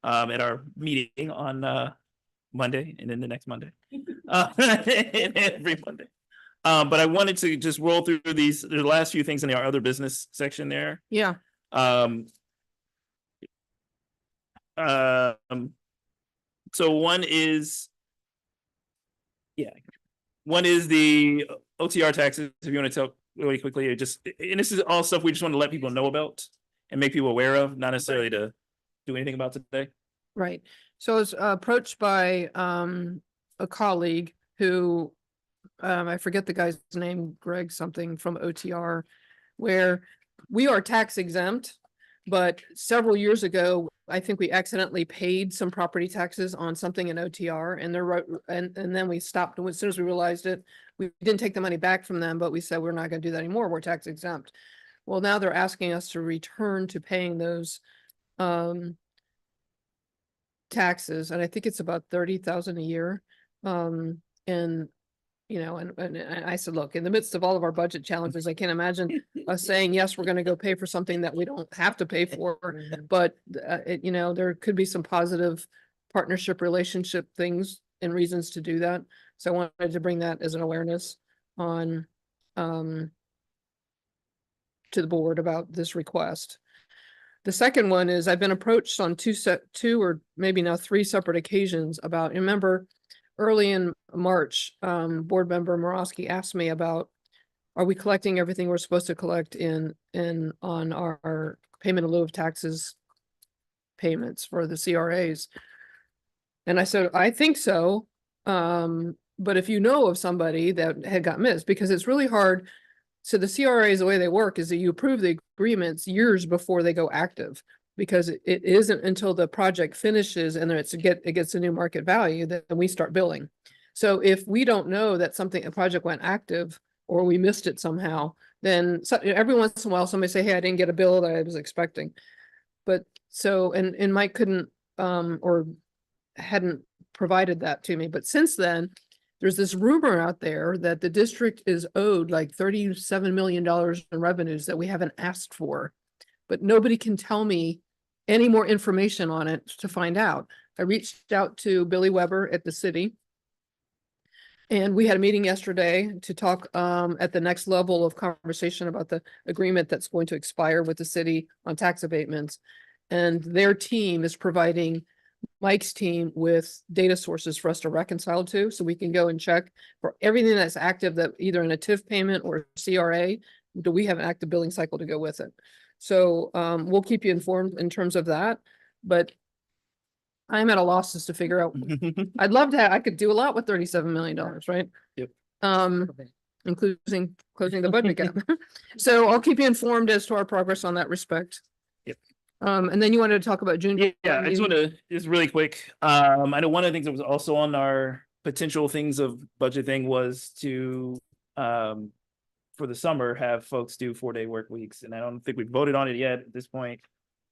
A: at our meeting on Monday and then the next Monday. Every Monday. But I wanted to just roll through the last few things in our other business section there.
C: Yeah.
A: So one is the OTR taxes, if you want to tell really quickly, and this is all stuff we just want to let people know about and make people aware of, not necessarily to do anything about today.
C: Right. So I was approached by a colleague who, I forget the guy's name, Greg something from OTR, where we are tax exempt, but several years ago, I think we accidentally paid some property taxes on something in OTR and then we stopped. And as soon as we realized it, we didn't take the money back from them, but we said, we're not going to do that anymore. We're tax exempt. Well, now they're asking us to return to paying those taxes. And I think it's about 30,000 a year. And you know, and I said, look, in the midst of all of our budget challenges, I can't imagine us saying, yes, we're going to go pay for something that we don't have to pay for. But, you know, there could be some positive partnership relationship things and reasons to do that. So I wanted to bring that as an awareness on to the board about this request. The second one is I've been approached on two or maybe now 3 separate occasions about, remember, early in March, board member Morosky asked me about, are we collecting everything we're supposed to collect on our payment in lieu of taxes payments for the CRAs? And I said, I think so. But if you know of somebody that had got missed, because it's really hard. So the CRAs, the way they work is that you approve the agreements years before they go active, because it isn't until the project finishes and it gets a new market value that we start billing. So if we don't know that a project went active or we missed it somehow, then every once in a while somebody say, hey, I didn't get a bill that I was expecting. But so, and Mike couldn't or hadn't provided that to me. But since then, there's this rumor out there that the district is owed like $37 million in revenues that we haven't asked for, but nobody can tell me any more information on it to find out. I reached out to Billy Weber at the city. And we had a meeting yesterday to talk at the next level of conversation about the agreement that's going to expire with the city on tax abatements. And their team is providing Mike's team with data sources for us to reconcile to, so we can go and check for everything that's active, that either in a TIF payment or CRA, do we have an active billing cycle to go with it? So we'll keep you informed in terms of that, but I'm at a loss as to figure out. I'd love to I could do a lot with $37 million, right?
A: Yep.
C: Including closing the budget gap. So I'll keep you informed as to our progress on that respect.
A: Yep.
C: And then you wanted to talk about June.
A: Yeah, I just want to, just really quick. I know one of the things that was also on our potential things of budget thing was to, for the summer, have folks do 4-day work weeks. And I don't think we've voted on it yet at this point.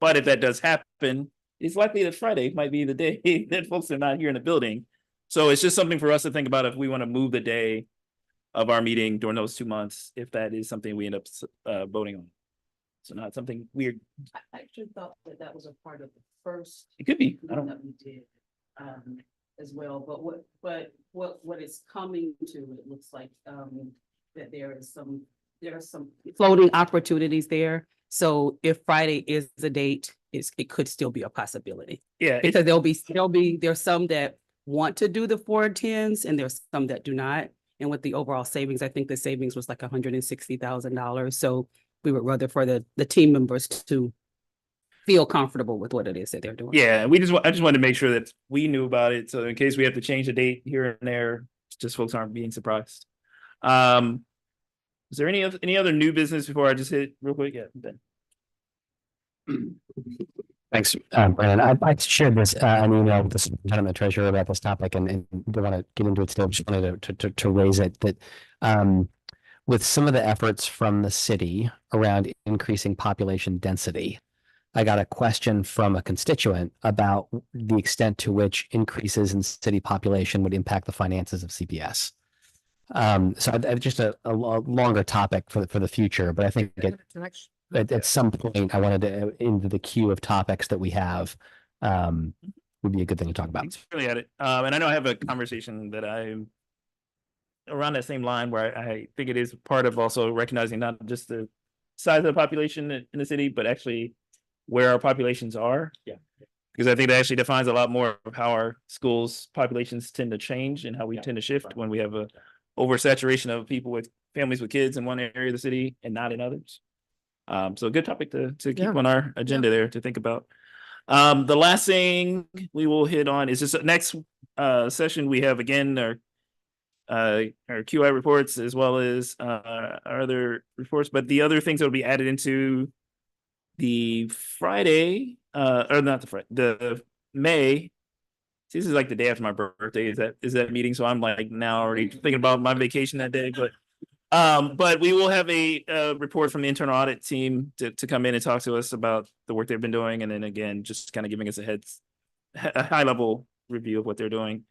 A: But if that does happen, it's likely that Friday might be the day that folks are not here in the building. So it's just something for us to think about if we want to move the day of our meeting during those 2 months, if that is something we end up voting on. So not something weird.
K: I actually thought that that was a part of the first
A: It could be. I
K: one
A: don't.
K: that we did, as well, but what is coming to, it looks like, that there are some floating opportunities there. So if Friday is the date, it could still be a possibility.
A: Yeah.
K: Because there's some that want to do the 4-10s and there's some that do not. And with the overall savings, I think the savings was like $160,000. So we would rather for the team members to feel comfortable with what it is that they're doing.
A: Yeah, I just wanted to make sure that we knew about it. So in case we have to change the date here and there, just folks aren't being surprised. Is there any other new business before I just hit real quick? Yeah, Ben.
L: Thanks, Brandon. I shared this, an email with the superintendent treasurer about this topic and don't want to get into it still. Just wanted to raise it that, with some of the efforts from the city around increasing population density, I got a question from a constituent about the extent to which increases in city population would impact the finances of CPS. So just a longer topic for the future, but I think at some point I wanted to into the queue of topics that we have would be a good thing to talk about.
A: Thanks really at it. And I know I have a conversation that I'm around that same line where I think it is part of also recognizing not just the size of the population in the city, but actually where our populations are.
L: Yeah.
A: Because I think that actually defines a lot more of how our schools populations tend to change and how we tend to shift when we have a oversaturation of people with families with kids in one area of the city and not in others. So a good topic to keep on our agenda there to think about. The last thing we will hit on is just next session. We have again our QI reports as well as our other reports, but the other things that will be added into the Friday, or not the Friday, the May. This is like the day after my birthday. Is that meeting? So I'm like now already thinking about my vacation that day. But we will have a report from the internal audit team to come in and talk to us about the work they've been doing, and then again just kind of giving us a high level review of what they're doing.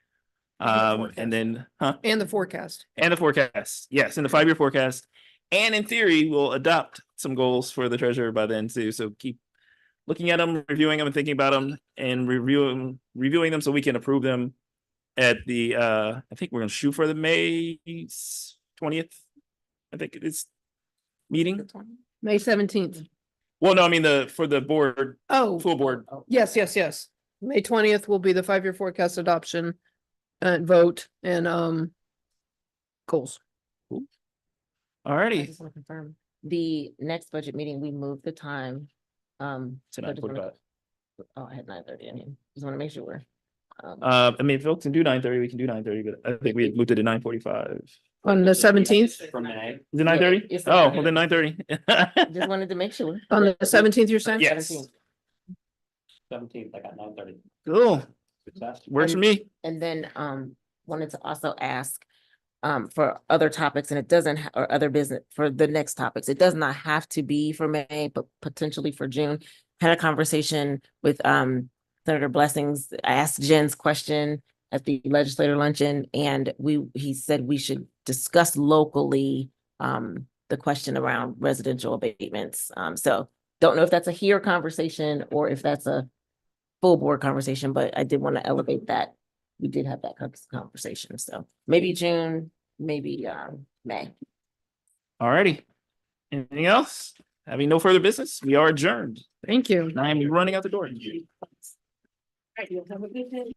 A: And then
C: And the forecast.
A: and the forecast. Yes, and the 5-year forecast. And in theory, we'll adopt some goals for the treasurer by then too. So keep looking at them, reviewing them, and thinking about them, and reviewing them so we can approve them at the I think we're gonna shoot for the May 20th. I think it is meeting.
C: May 17th.
A: Well, no, I mean for the board,
C: Oh,
A: full board.
C: yes. May 20th will be the 5-year forecast adoption and vote and goals.
J: I
A: Alrighty.
J: just want to confirm, the next budget meeting, we moved the time.
A: To
J: so I just wanna-
A: 9:45.
J: Oh, I had 9:30 in here. Just want to make sure.
A: I mean, if folks can do 9:30, we can do 9:30, but I think we had moved it to 9:45.
C: On the 17th,
L: For May.
A: Is it 9:30?
J: it's
A: Oh,
J: 9:30.
A: well then 9:30.
J: Just wanted to make sure.
C: on the 17th, you're saying?
A: Yes.
L: 17th, I got 9:30.
A: Cool. Works for me.
J: And then wanted to also ask for other topics, and it doesn't, or other business for the next topics. It does not have to be for May, but potentially for June. Had a conversation with Senator Blessings. I asked Jen's question at the legislator luncheon, and he said we should discuss locally the question around residential abatements. So don't know if that's a here conversation or if that's a full board conversation, but I did want to elevate that. We did have that conversation, so maybe June, maybe May.
A: Alrighty. Anything else? Having no further business, we are adjourned.
C: Thank you.
A: I am running out the door.
J: Have a good day.